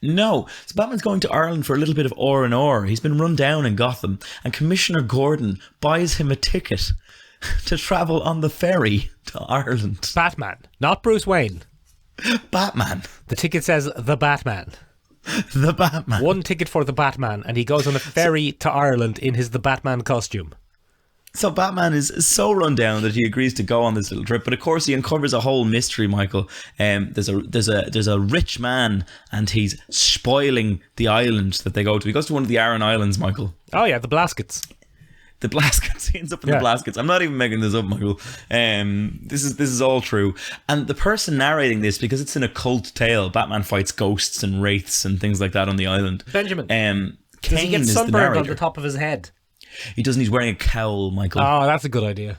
No, so Batman's going to Ireland for a little bit of R&R. He's been run down in Gotham, and Commissioner Gordon buys him a ticket to travel on the ferry to Ireland. Batman, not Bruce Wayne. Batman. The ticket says the Batman. The Batman. One ticket for the Batman, and he goes on a ferry to Ireland in his the Batman costume. So Batman is so run down that he agrees to go on this little trip, but of course he uncovers a whole mystery, Michael. There's a rich man, and he's spoiling the island that they go to. He goes to one of the Aran Islands, Michael. Oh yeah, the Blaskets. The Blaskets. He ends up in the Blaskets. I'm not even making this up, Michael. This is all true. And the person narrating this, because it's an occult tale, Batman fights ghosts and wraiths and things like that on the island. Benjamin. Does he get sunburned on the top of his head? He doesn't. He's wearing a cowl, Michael. Oh, that's a good idea.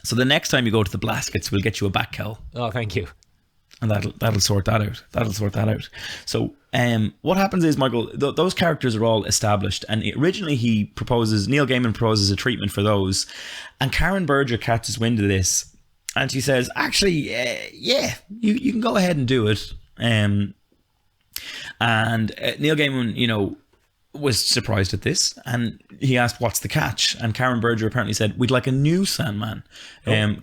So the next time you go to the Blaskets, we'll get you a bat cowl. Oh, thank you. And that'll sort that out. So what happens is, Michael, those characters are all established, and originally Neil Gaiman proposes a treatment for those, and Karen Berger catches wind of this, and she says, actually, you can go ahead and do it. And Neil Gaiman, was surprised at this, and he asked, what's the catch? And Karen Berger apparently said, we'd like a new Sandman.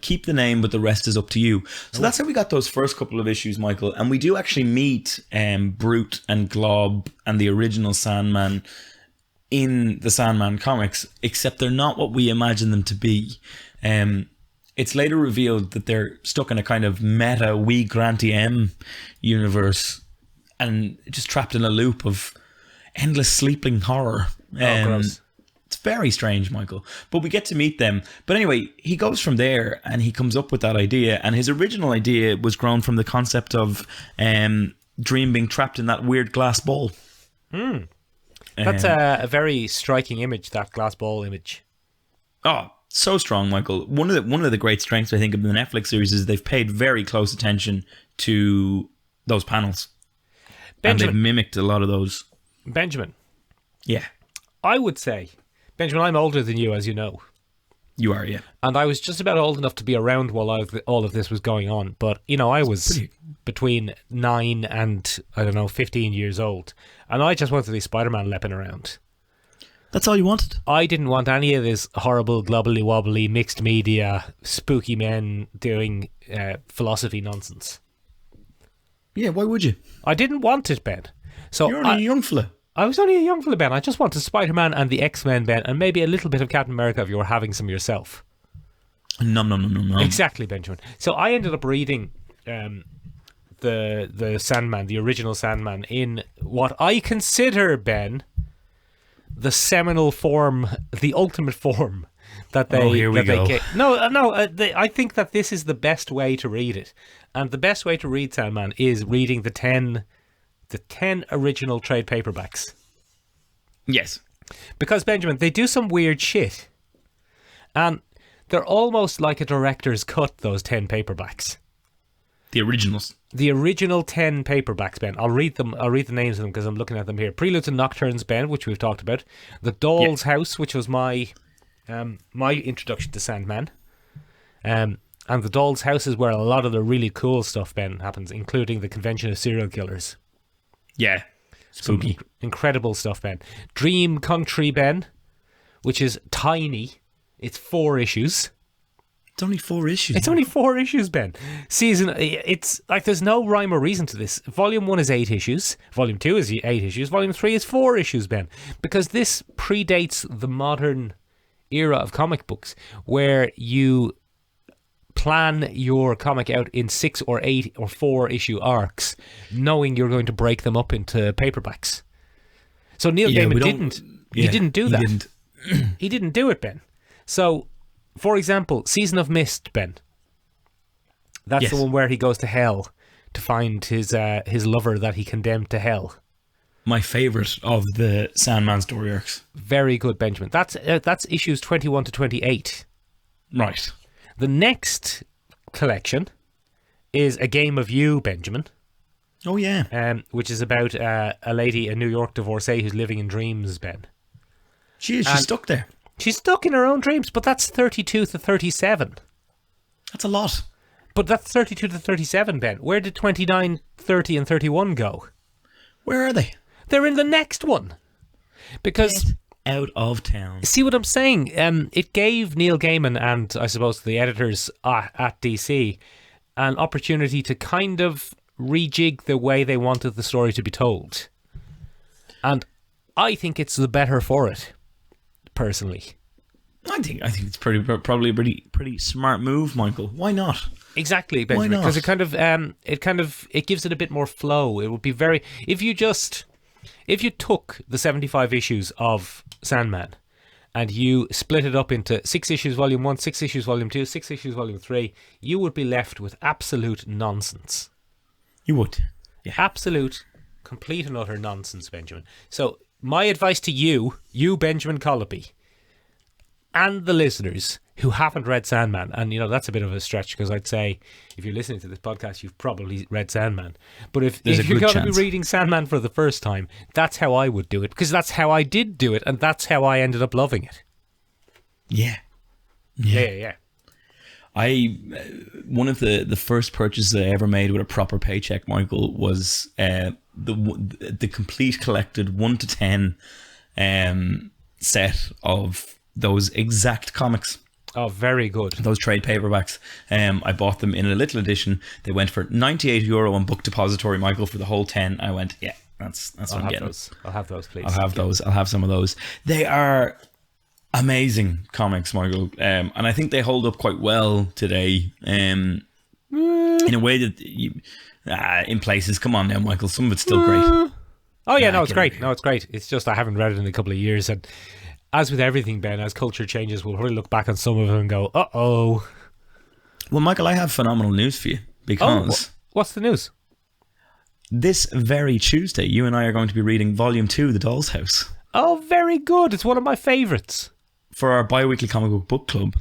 Keep the name, but the rest is up to you. So that's how we got those first couple of issues, Michael. And we do actually meet Brute and Glob and the original Sandman in the Sandman comics, except they're not what we imagine them to be. It's later revealed that they're stuck in a kind of meta wee Granty M universe and just trapped in a loop of endless sleeping horror. Gross. It's very strange, Michael. But we get to meet them. But anyway, he goes from there and he comes up with that idea. And his original idea was grown from the concept of Dream being trapped in that weird glass ball. That's a very striking image, that glass ball image. Oh, so strong, Michael. One of the great strengths, I think, of the Netflix series is they've paid very close attention to those panels. Benjamin. And they've mimicked a lot of those. Benjamin. Yeah. I would say, Benjamin, I'm older than you, as you know. You are, yeah. And I was just about old enough to be around while all of this was going on. But, I was between 9 and, 15 years old. And I just wanted to see Spider-Man lepping around. That's all you wanted? I didn't want any of this horrible, globbly wobbly, mixed media, spooky men doing philosophy nonsense. Yeah, why would you? I didn't want it, Ben. So You're only a young fella. I was only a young fella, Ben. I just wanted Spider-Man and the X-Men, Ben, and maybe a little bit of Captain America if you were having some yourself. No. Exactly, Benjamin. So I ended up reading the Sandman, the original Sandman, in what I consider, Ben, the seminal form, the ultimate form that they. Oh, here we go. I think that this is the best way to read it, and the best way to read Sandman is reading the 10 original trade paperbacks. Yes. Because, Benjamin, they do some weird shit. And they're almost like a director's cut, those 10 paperbacks. The originals. The original 10 paperbacks, Ben. I'll read the names of them because I'm looking at them here. Preludes and Nocturnes, Ben, which we've talked about. The Doll's House, which was my introduction to Sandman. And the Doll's House is where a lot of the really cool stuff, Ben, happens, including the convention of serial killers. Yeah. Spooky. Some incredible stuff, Ben. Dream Country, Ben, which is tiny. It's 4 issues. It's only 4 issues. It's only 4 issues, Ben. It's like there's no rhyme or reason to this. Volume 1 is 8 issues. Volume 2 is 8 issues. Volume 3 is 4 issues, Ben. Because this predates the modern era of comic books where you plan your comic out in 6 or 8 or 4 issue arcs, knowing you're going to break them up into paperbacks. So Neil Gaiman didn't. He didn't do that. He didn't do it, Ben. So, for example, Season of Mist, Ben. That's the one where he goes to hell to find his lover that he condemned to hell. My favourite of the Sandman story arcs. Very good, Benjamin. That's issues 21 to 28. Right. The next collection is A Game of You, Benjamin. Oh, yeah. Which is about a lady, a New York divorcee who's living in dreams, Ben. She's stuck there. She's stuck in her own dreams, but that's 32 to 37. That's a lot. But that's 32 to 37, Ben. Where did 29, 30 and 31 go? Where are they? They're in the next one. Because... out of town. See what I'm saying? It gave Neil Gaiman and, I suppose, the editors at DC an opportunity to kind of rejig the way they wanted the story to be told. And I think it's the better for it, personally. I think it's probably a pretty smart move, Michael. Why not? Exactly, Benjamin. Because it gives it a bit more flow. It would be very... If you took the 75 issues of Sandman and you split it up into 6 issues volume 1, 6 issues volume 2, 6 issues volume 3, you would be left with absolute nonsense. You would. Yeah. Absolute, complete and utter nonsense, Benjamin. So my advice to you Benjamin Colopy, and the listeners who haven't read Sandman, and that's a bit of a stretch because I'd say if you're listening to this podcast, you've probably read Sandman. But if you're going to be reading Sandman for the first time, that's how I would do it, because that's how I did do it, and that's how I ended up loving it. Yeah. One of the first purchases I ever made with a proper paycheck, Michael, was the complete collected 1 to 10 set of those exact comics. Oh, very good. Those trade paperbacks. I bought them in a little edition. They went for €98 on Book Depository, Michael, for the whole 10. I went, yeah, that's what I'm getting. I'll have those, please. I'll have those. I'll have some of those. They are amazing comics, Michael. And I think they hold up quite well today. In a way that in places, come on now, Michael, some of it's still great. Oh yeah, no, it's great. No, it's great. It's just I haven't read it in a couple of years, and as with everything, Ben, as culture changes, we'll probably look back on some of it and go, uh-oh. Well, Michael, I have phenomenal news for you, because... what's the news? This very Tuesday, you and I are going to be reading Volume 2, The Doll's House. Oh, very good. It's one of my favourites. For our bi-weekly comic book club,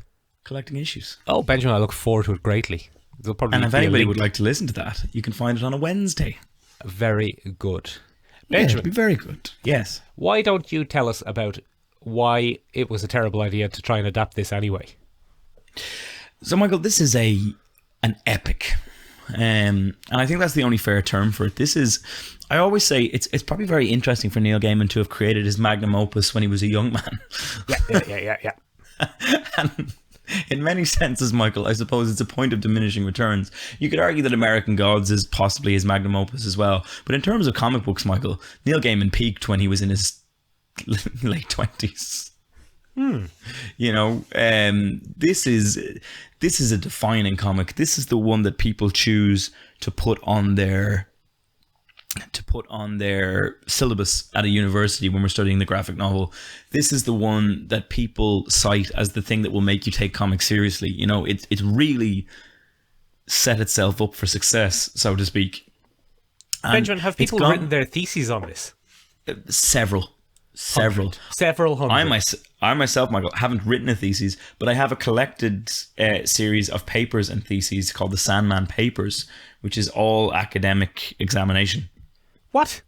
collecting issues. Oh, Benjamin, I look forward to it greatly. And if anybody would like to listen to that, you can find it on a Wednesday. Very good. Benjamin, it'd be very good. Yes. Why don't you tell us about why it was a terrible idea to try and adapt this anyway? So, Michael, this is an epic. And I think that's the only fair term for it. This is, I always say, it's probably very interesting for Neil Gaiman to have created his magnum opus when he was a young man. Yeah. And in many senses, Michael, I suppose it's a point of diminishing returns. You could argue that American Gods is possibly his magnum opus as well. But in terms of comic books, Michael, Neil Gaiman peaked when he was in his late 20s. This is a defining comic. This is the one that people choose to put on their syllabus at a university when we're studying the graphic novel. This is the one that people cite as the thing that will make you take comics seriously. It's really set itself up for success, so to speak. And Benjamin, have people written their theses on this? Several hundred. I myself, Michael, haven't written a thesis, but I have a collected series of papers and theses called the Sandman Papers, which is all academic examination. What?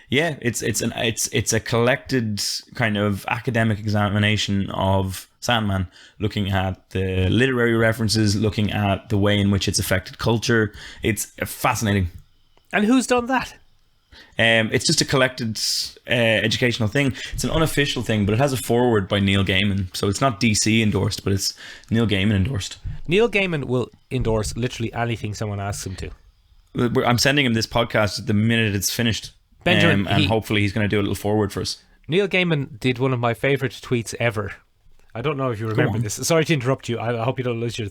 Yeah, it's a collected kind of academic examination of Sandman, looking at the literary references, looking at the way in which it's affected culture. It's fascinating. And who's done that? It's just a collected educational thing. It's an unofficial thing, but it has a foreword by Neil Gaiman. So it's not DC endorsed, but it's Neil Gaiman endorsed. Neil Gaiman will endorse literally anything someone asks him to. I'm sending him this podcast the minute it's finished. Benjamin, and hopefully he's going to do a little forward for us. Neil Gaiman did one of my favourite tweets ever. I don't know if you remember this. Sorry to interrupt you. I hope you don't lose your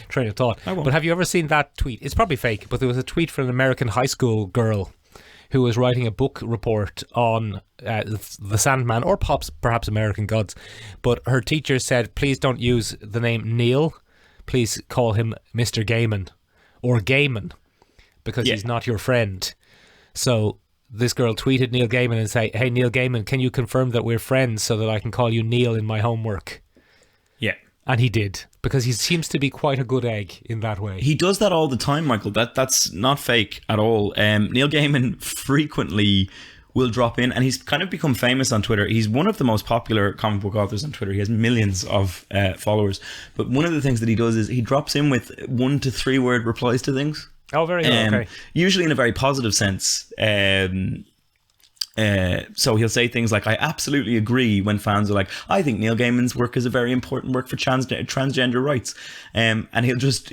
train of thought. But have you ever seen that tweet? It's probably fake, but there was a tweet from an American high school girl who was writing a book report on the Sandman, or perhaps American Gods. But her teacher said, please don't use the name Neil. Please call him Mr. Gaiman or Gaiman, because he's not your friend. So this girl tweeted Neil Gaiman and say, hey, Neil Gaiman, can you confirm that we're friends so that I can call you Neil in my homework? Yeah. And he did, because he seems to be quite a good egg in that way. He does that all the time, Michael. That's not fake at all. Neil Gaiman frequently will drop in, and he's kind of become famous on Twitter. He's one of the most popular comic book authors on Twitter. He has millions of followers. But one of the things that he does is he drops in with 1 to 3 word replies to things. Oh, very good. Okay. Usually in a very positive sense. So he'll say things like, I absolutely agree, when fans are like, I think Neil Gaiman's work is a very important work for transgender rights. And he'll just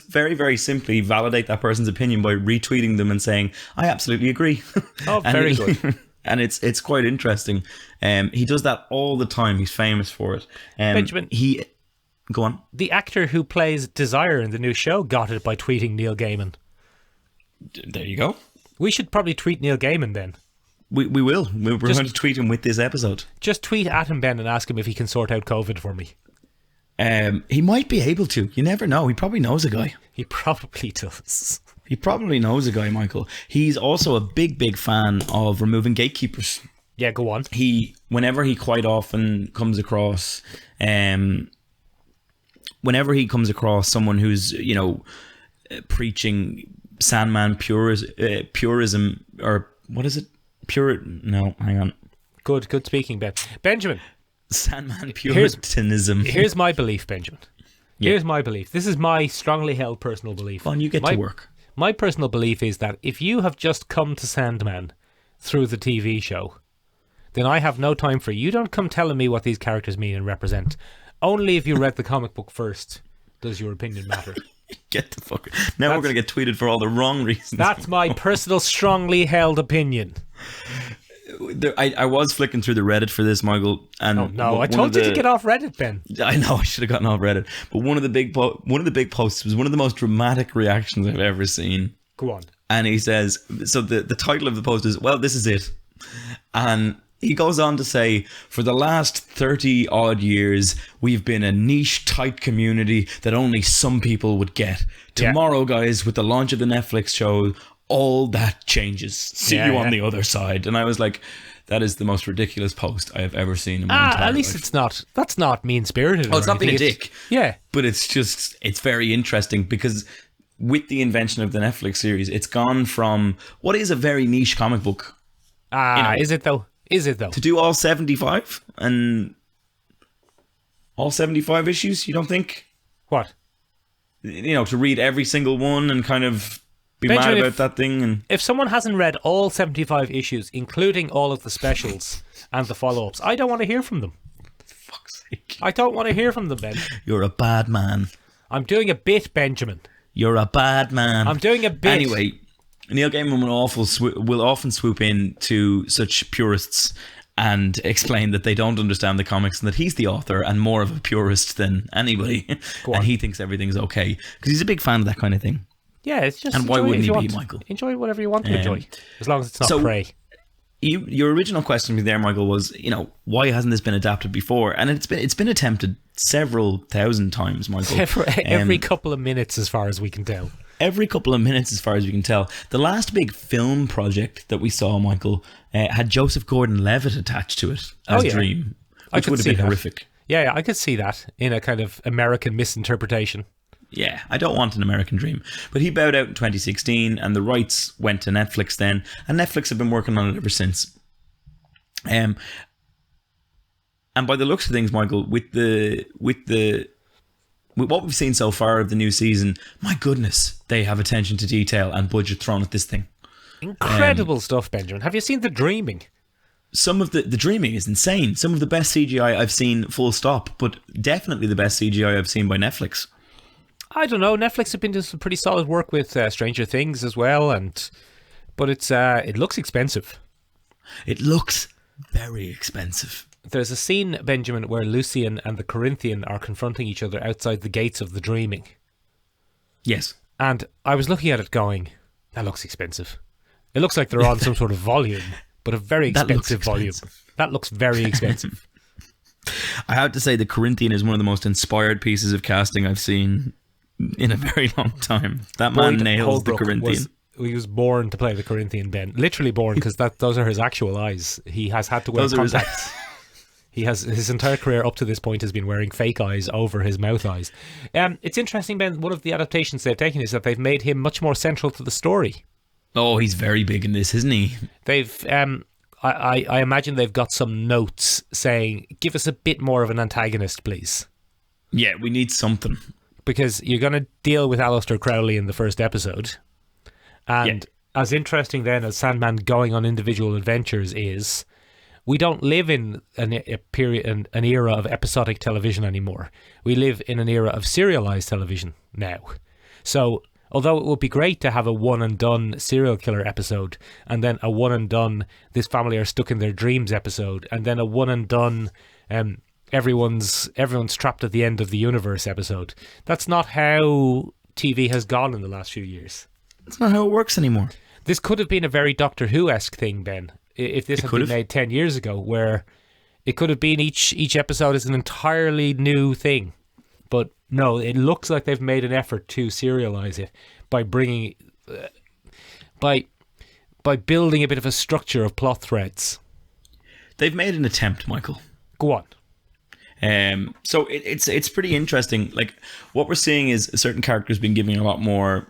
very, very simply validate that person's opinion by retweeting them and saying, I absolutely agree. Oh, very good. And it's quite interesting. He does that all the time. He's famous for it. Benjamin, go on. The actor who plays Desire in the new show got it by tweeting Neil Gaiman. There you go. We should probably tweet Neil Gaiman then. We will. We're going to tweet him with this episode. Just tweet at him, Ben, and ask him if he can sort out COVID for me. He might be able to. You never know. He probably knows a guy. He probably does. He probably knows a guy, Michael. He's also a big, big fan of removing gatekeepers. Yeah, go on. Whenever he quite often comes across, someone who's, preaching Sandman purism, or what is it? No, hang on. Good speaking, Ben. Benjamin. Sandman puritanism. Here's my belief, Benjamin. Yeah. Here's my belief. This is my strongly held personal belief. Go on, you get to work. My personal belief is that if you have just come to Sandman through the TV show, then I have no time for you. You don't come telling me what these characters mean and represent. Only if you read the comic book first does your opinion matter. Get the fuck... Now we're going to get tweeted for all the wrong reasons. That's my personal, strongly held opinion. I was flicking through the Reddit for this, Michael, and I told you to get off Reddit, Ben. I know I should have gotten off Reddit, but one of the big posts was one of the most dramatic reactions I've ever seen. Go on. And he says, so the title of the post is, well, this is it, and he goes on to say, for the last 30 odd years, we've been a niche, tight community that only some people would get. Tomorrow, guys, with the launch of the Netflix show, all that changes. See you on the other side. And I was like, that is the most ridiculous post I have ever seen in my entire life. At least it's not. That's not mean-spirited. Oh, it's not being a dick. Yeah. But it's very interesting because with the invention of the Netflix series, it's gone from what is a very niche comic book. Is it though? To do all 75 and all 75 issues, you don't think? What? To read every single one and kind of be Benjamin, mad about that thing. And if someone hasn't read all 75 issues, including all of the specials and the follow-ups, I don't want to hear from them. For fuck's sake. I don't want to hear from them, Ben. You're a bad man. I'm doing a bit, Benjamin. You're a bad man. I'm doing a bit. Anyway, Neil Gaiman will often swoop in to such purists and explain that they don't understand the comics and that he's the author and more of a purist than anybody. And he thinks everything's okay because he's a big fan of that kind of thing. Yeah, it's just... And why wouldn't he be, Michael? Enjoy whatever you want to enjoy, as long as it's not prey. Your original question to me there, Michael, was, why hasn't this been adapted before? And it's been attempted several thousand times, Michael. Every couple of minutes, as far as we can tell. Every couple of minutes, as far as we can tell. The last big film project that we saw, Michael, had Joseph Gordon-Levitt attached to it as Dream, which would have been horrific. Yeah, I could see that in a kind of American misinterpretation. Yeah, I don't want an American Dream. But he bowed out in 2016, and the rights went to Netflix then, and Netflix have been working on it ever since. And by the looks of things, Michael, with what we've seen so far of the new season, my goodness, they have attention to detail and budget thrown at this thing. Incredible stuff, Benjamin. Have you seen The Dreaming? Some of the Dreaming is insane. Some of the best CGI I've seen, full stop, but definitely the best CGI I've seen by Netflix. I don't know. Netflix have been doing some pretty solid work with Stranger Things as well, but it looks expensive. It looks very expensive. There's a scene, Benjamin, where Lucian and the Corinthian are confronting each other outside the gates of The Dreaming. Yes. And I was looking at it going, that looks expensive. It looks like they're on some sort of volume, but a very expensive volume. That looks very expensive. I have to say the Corinthian is one of the most inspired pieces of casting I've seen in a very long time. That man nails the Corinthian. He was born to play the Corinthian, Ben. Literally born, because those are his actual eyes. He has had to wear contacts. He has his entire career up to this point has been wearing fake eyes over his mouth eyes. It's interesting, Ben. One of the adaptations they've taken is that they've made him much more central to the story. Oh, he's very big in this, isn't he? They've, I imagine they've got some notes saying, "Give us a bit more of an antagonist, please." Yeah, we need something, because you're going to deal with Aleister Crowley in the first episode, and as interesting then as Sandman going on individual adventures is, we don't live in an era of episodic television anymore. We live in an era of serialized television now. So, although it would be great to have a one-and-done serial killer episode, and then a one-and-done this family are stuck in their dreams episode, and then a one-and-done everyone's trapped at the end of the universe episode. That's not how TV has gone in the last few years. That's not how it works anymore. This could have been a very Doctor Who-esque thing, Ben, if this had been made 10 years ago, where it could have been each episode is an entirely new thing. But no, it looks like they've made an effort to serialize it by bringing, by building a bit of a structure of plot threads. They've made an attempt, Michael. Go on. So it's pretty interesting. Like, what we're seeing is certain characters being given a lot more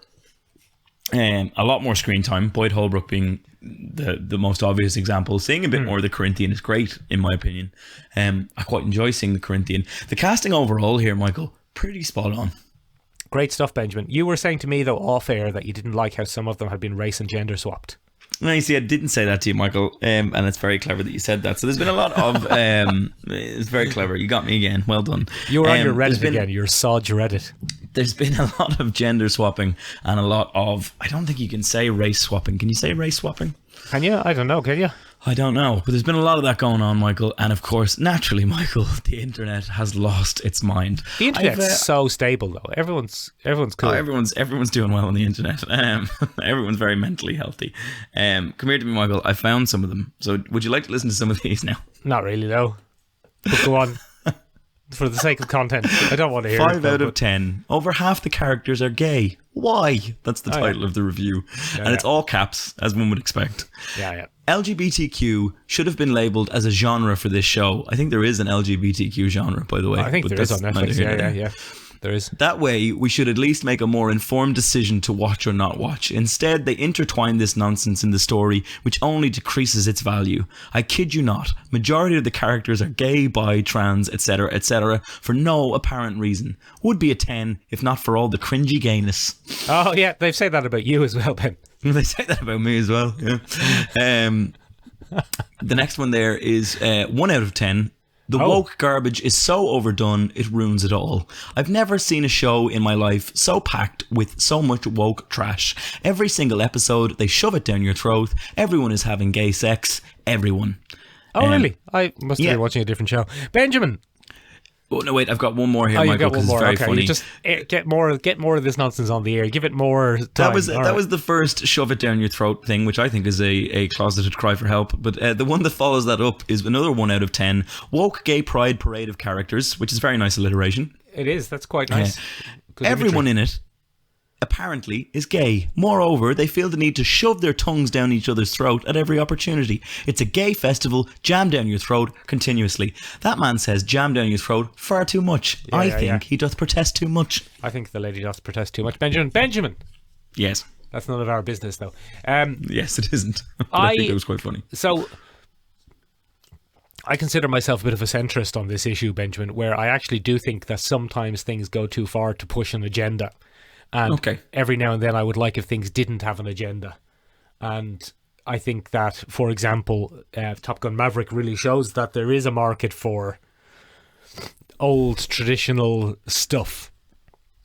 screen time. Boyd Holbrook being the most obvious example. Seeing a bit more of the Corinthian is great, in my opinion. I quite enjoy seeing the Corinthian. The casting overall here, Michael, pretty spot on. Great stuff, Benjamin. You were saying to me, though, off air, that you didn't like how some of them had been race and gender swapped. No, you see, I didn't say that to you, Michael, and it's very clever that you said that. So there's been a lot of... it's very clever. You got me again. Well done. You were on your Reddit again. Your Sodge Reddit. There's been a lot of gender swapping and a lot of... I don't think you can say race swapping. Can you say race swapping? Can you? I don't know. Can you? I don't know. But there's been a lot of that going on, Michael. And of course, naturally, Michael, the internet has lost its mind. The internet's so stable, though. Everyone's cool. Oh, everyone's doing well on the internet. Everyone's very mentally healthy. Come here to me, Michael. I found some of them. So would you like to listen to some of these now? Not really, no. But go on. For the sake of content, I don't want to hear 5 out of 10. Over half the characters are gay. Why? That's the title of the review. It's all caps, as one would expect. Yeah. LGBTQ should have been labelled as a genre for this show. I think there is an LGBTQ genre, by the way. I think there is on Netflix. Yeah. There is. That way, we should at least make a more informed decision to watch or not watch. Instead, they intertwine this nonsense in the story, which only decreases its value. I kid you not, majority of the characters are gay, bi, trans, etc., for no apparent reason. Would be a 10, if not for all the cringy gayness. Oh, yeah, they've said that about you as well, Ben. They say that about me as well, yeah. The next one there is 1 out of 10. The woke garbage is so overdone, it ruins it all. I've never seen a show in my life so packed with so much woke trash. Every single episode, they shove it down your throat. Everyone is having gay sex. Everyone. Oh, really? I must have been watching a different show. Benjamin! Oh, no, wait, I've got one more here, Michael, because it's very funny. You just get more of this nonsense on the air. Give it more time. That was the first shove it down your throat thing, which I think is a closeted cry for help. But the one that follows that up is another 1 out of 10. Woke gay pride parade of characters, which is very nice alliteration. It is. That's quite nice. Everyone in it apparently is gay. Moreover, they feel the need to shove their tongues down each other's throat at every opportunity. It's a gay festival, jam down your throat continuously. That man says jam down your throat far too much. I think he doth protest too much. I think the lady doth protest too much. Benjamin! Yes. That's none of our business, though. Yes, it isn't. But I think it was quite funny. So, I consider myself a bit of a centrist on this issue, Benjamin, where I actually do think that sometimes things go too far to push an agenda. And every now and then I would like if things didn't have an agenda. And I think that, for example, Top Gun Maverick really shows that there is a market for old, traditional stuff.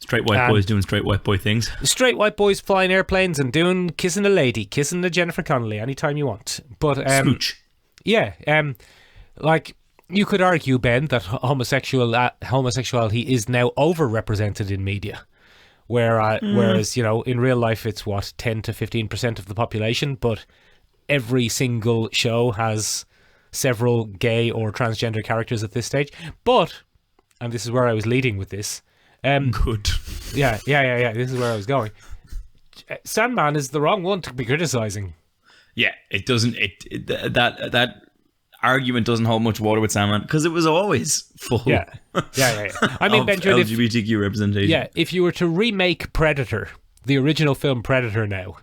Straight white boys doing straight white boy things. Straight white boys flying airplanes and kissing a lady, kissing a Jennifer Connelly anytime you want. But Smooch. Yeah, like you could argue, Ben, that homosexuality is now overrepresented in media, whereas in real life it's 10 to 15% of the population, but every single show has several gay or transgender characters at this stage. But, and this is where I was leading with this. Good. Yeah. This is where I was going. Sandman is the wrong one to be criticizing. Yeah, it doesn't. That argument doesn't hold much water with Sandman because it was always full. Yeah. I mean, Benjamin, LGBTQ representation. Yeah, if you were to remake Predator, the original film Predator now,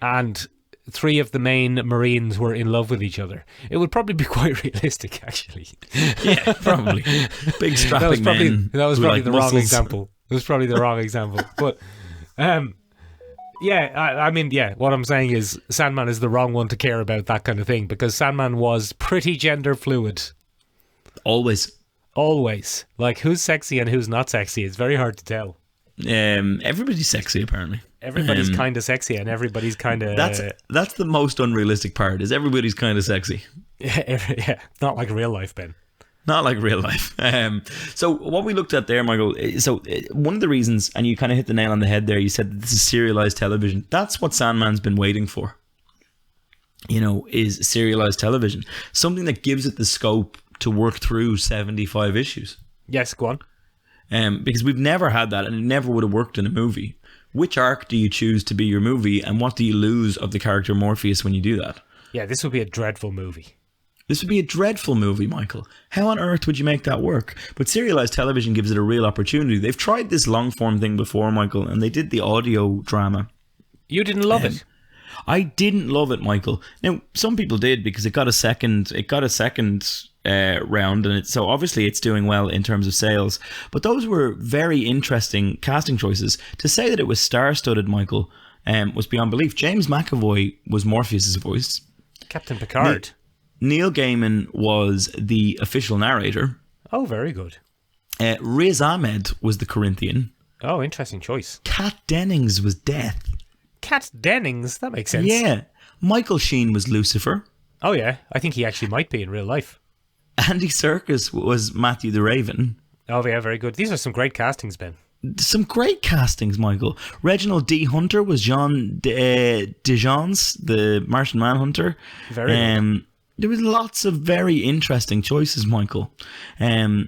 and 3 of the main Marines were in love with each other, it would probably be quite realistic, actually. Yeah, probably. Big strapping men. That was probably the muscles. wrong example. It was probably the wrong example. But, what I'm saying is Sandman is the wrong one to care about that kind of thing, because Sandman was pretty gender fluid. Always. Like, who's sexy and who's not sexy? It's very hard to tell. Everybody's sexy, apparently. Everybody's kind of sexy and everybody's kind of... That's the most unrealistic part, is everybody's kind of sexy. Yeah, not like real life, Ben. Not like real life. So what we looked at there, Michael, one of the reasons, and you kind of hit the nail on the head there, you said that this is serialized television. That's what Sandman's been waiting for, is serialized television. Something that gives it the scope to work through 75 issues. Yes, go on. Because we've never had that, and it never would have worked in a movie. Which arc do you choose to be your movie, and what do you lose of the character Morpheus when you do that? Yeah, this would be a dreadful movie. This would be a dreadful movie, Michael. How on earth would you make that work? But serialized television gives it a real opportunity. They've tried this long-form thing before, Michael, and they did the audio drama. You didn't love it? I didn't love it, Michael. Now, some people did because it got a second round, and so obviously it's doing well in terms of sales. But those were very interesting casting choices. To say that it was star-studded, Michael, was beyond belief. James McAvoy was Morpheus's voice. Captain Picard. Neil Gaiman was the official narrator. Oh, very good. Riz Ahmed was the Corinthian. Oh, interesting choice. Kat Dennings was Death. Kat Dennings? That makes sense. Yeah. Michael Sheen was Lucifer. Oh, yeah. I think he actually might be in real life. Andy Serkis was Matthew the Raven. Oh, yeah, very good. These are some great castings, Ben. Some great castings, Michael. Reginald D. Hunter was Jean Dijon's, the Martian Manhunter. Very good. There was lots of very interesting choices, Michael. But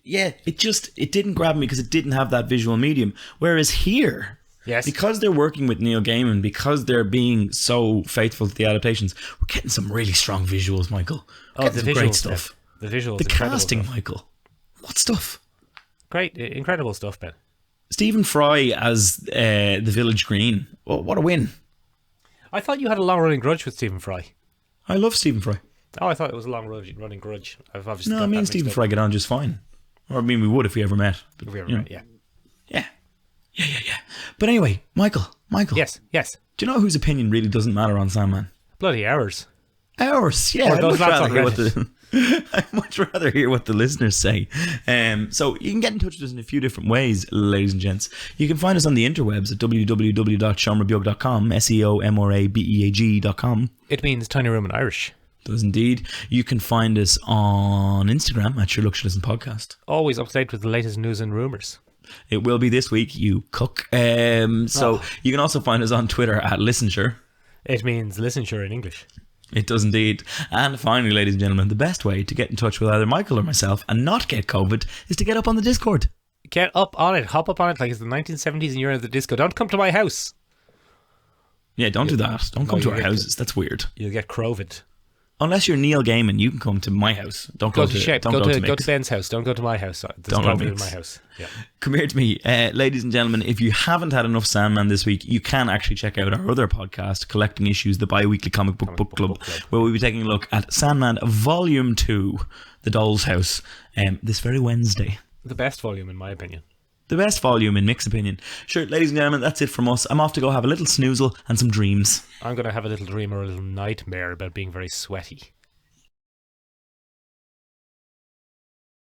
yeah, it didn't grab me because it didn't have that visual medium. Whereas here, yes, because they're working with Neil Gaiman, because they're being so faithful to the adaptations, we're getting some really strong visuals, Michael. The visuals, great stuff. The visuals, the casting, stuff. Michael. What stuff? Great, incredible stuff, Ben. Stephen Fry as the Village Green. Oh, what a win. I thought you had a long-running grudge with Stephen Fry. I love Stephen Fry. Oh, I thought it was a long-running grudge. I've obviously no, me and Stephen Fry get on just fine. Or I mean, we would if we ever met. If we ever met, yeah. Yeah. But anyway, Michael. Yes. Do you know whose opinion really doesn't matter on Sandman? Bloody ours. Ours, yeah. I'd much rather hear what the listeners say. So you can get in touch with us in a few different ways, ladies and gents. You can find us on the interwebs at www.seomrabeag.com, seomrabeag.com. It means tiny room in Irish. It does indeed. You can find us on Instagram at Sure Listen Podcast. Always up to date with the latest news and rumours. It will be this week, you cook. You can also find us on Twitter at ListenSure. It means listen sure in English. It does indeed. And finally, ladies and gentlemen, the best way to get in touch with either Michael or myself and not get COVID is to get up on the Discord. Get up on it. Hop up on it like it's the 1970s and you're in the disco. Don't come to my house. Yeah, don't do that. Don't come to our houses. That's weird. You'll get crovid. Unless you're Neil Gaiman, you can come to my house. Don't go to Shep. Don't Go to to Ben's house. Don't go to my house. There's Don't go to COVID in Mick's. my house. Yeah. Come here to me. Ladies and gentlemen, if you haven't had enough Sandman this week, you can actually check out our other podcast, Collecting Issues, the bi-weekly comic book club, where we'll be taking a look at Sandman Volume 2, The Doll's House, this very Wednesday. The best volume, in my opinion. The best volume, in Mick's opinion. Sure, ladies and gentlemen, that's it from us. I'm off to go have a little snoozle and some dreams. I'm going to have a little dream or a little nightmare about being very sweaty.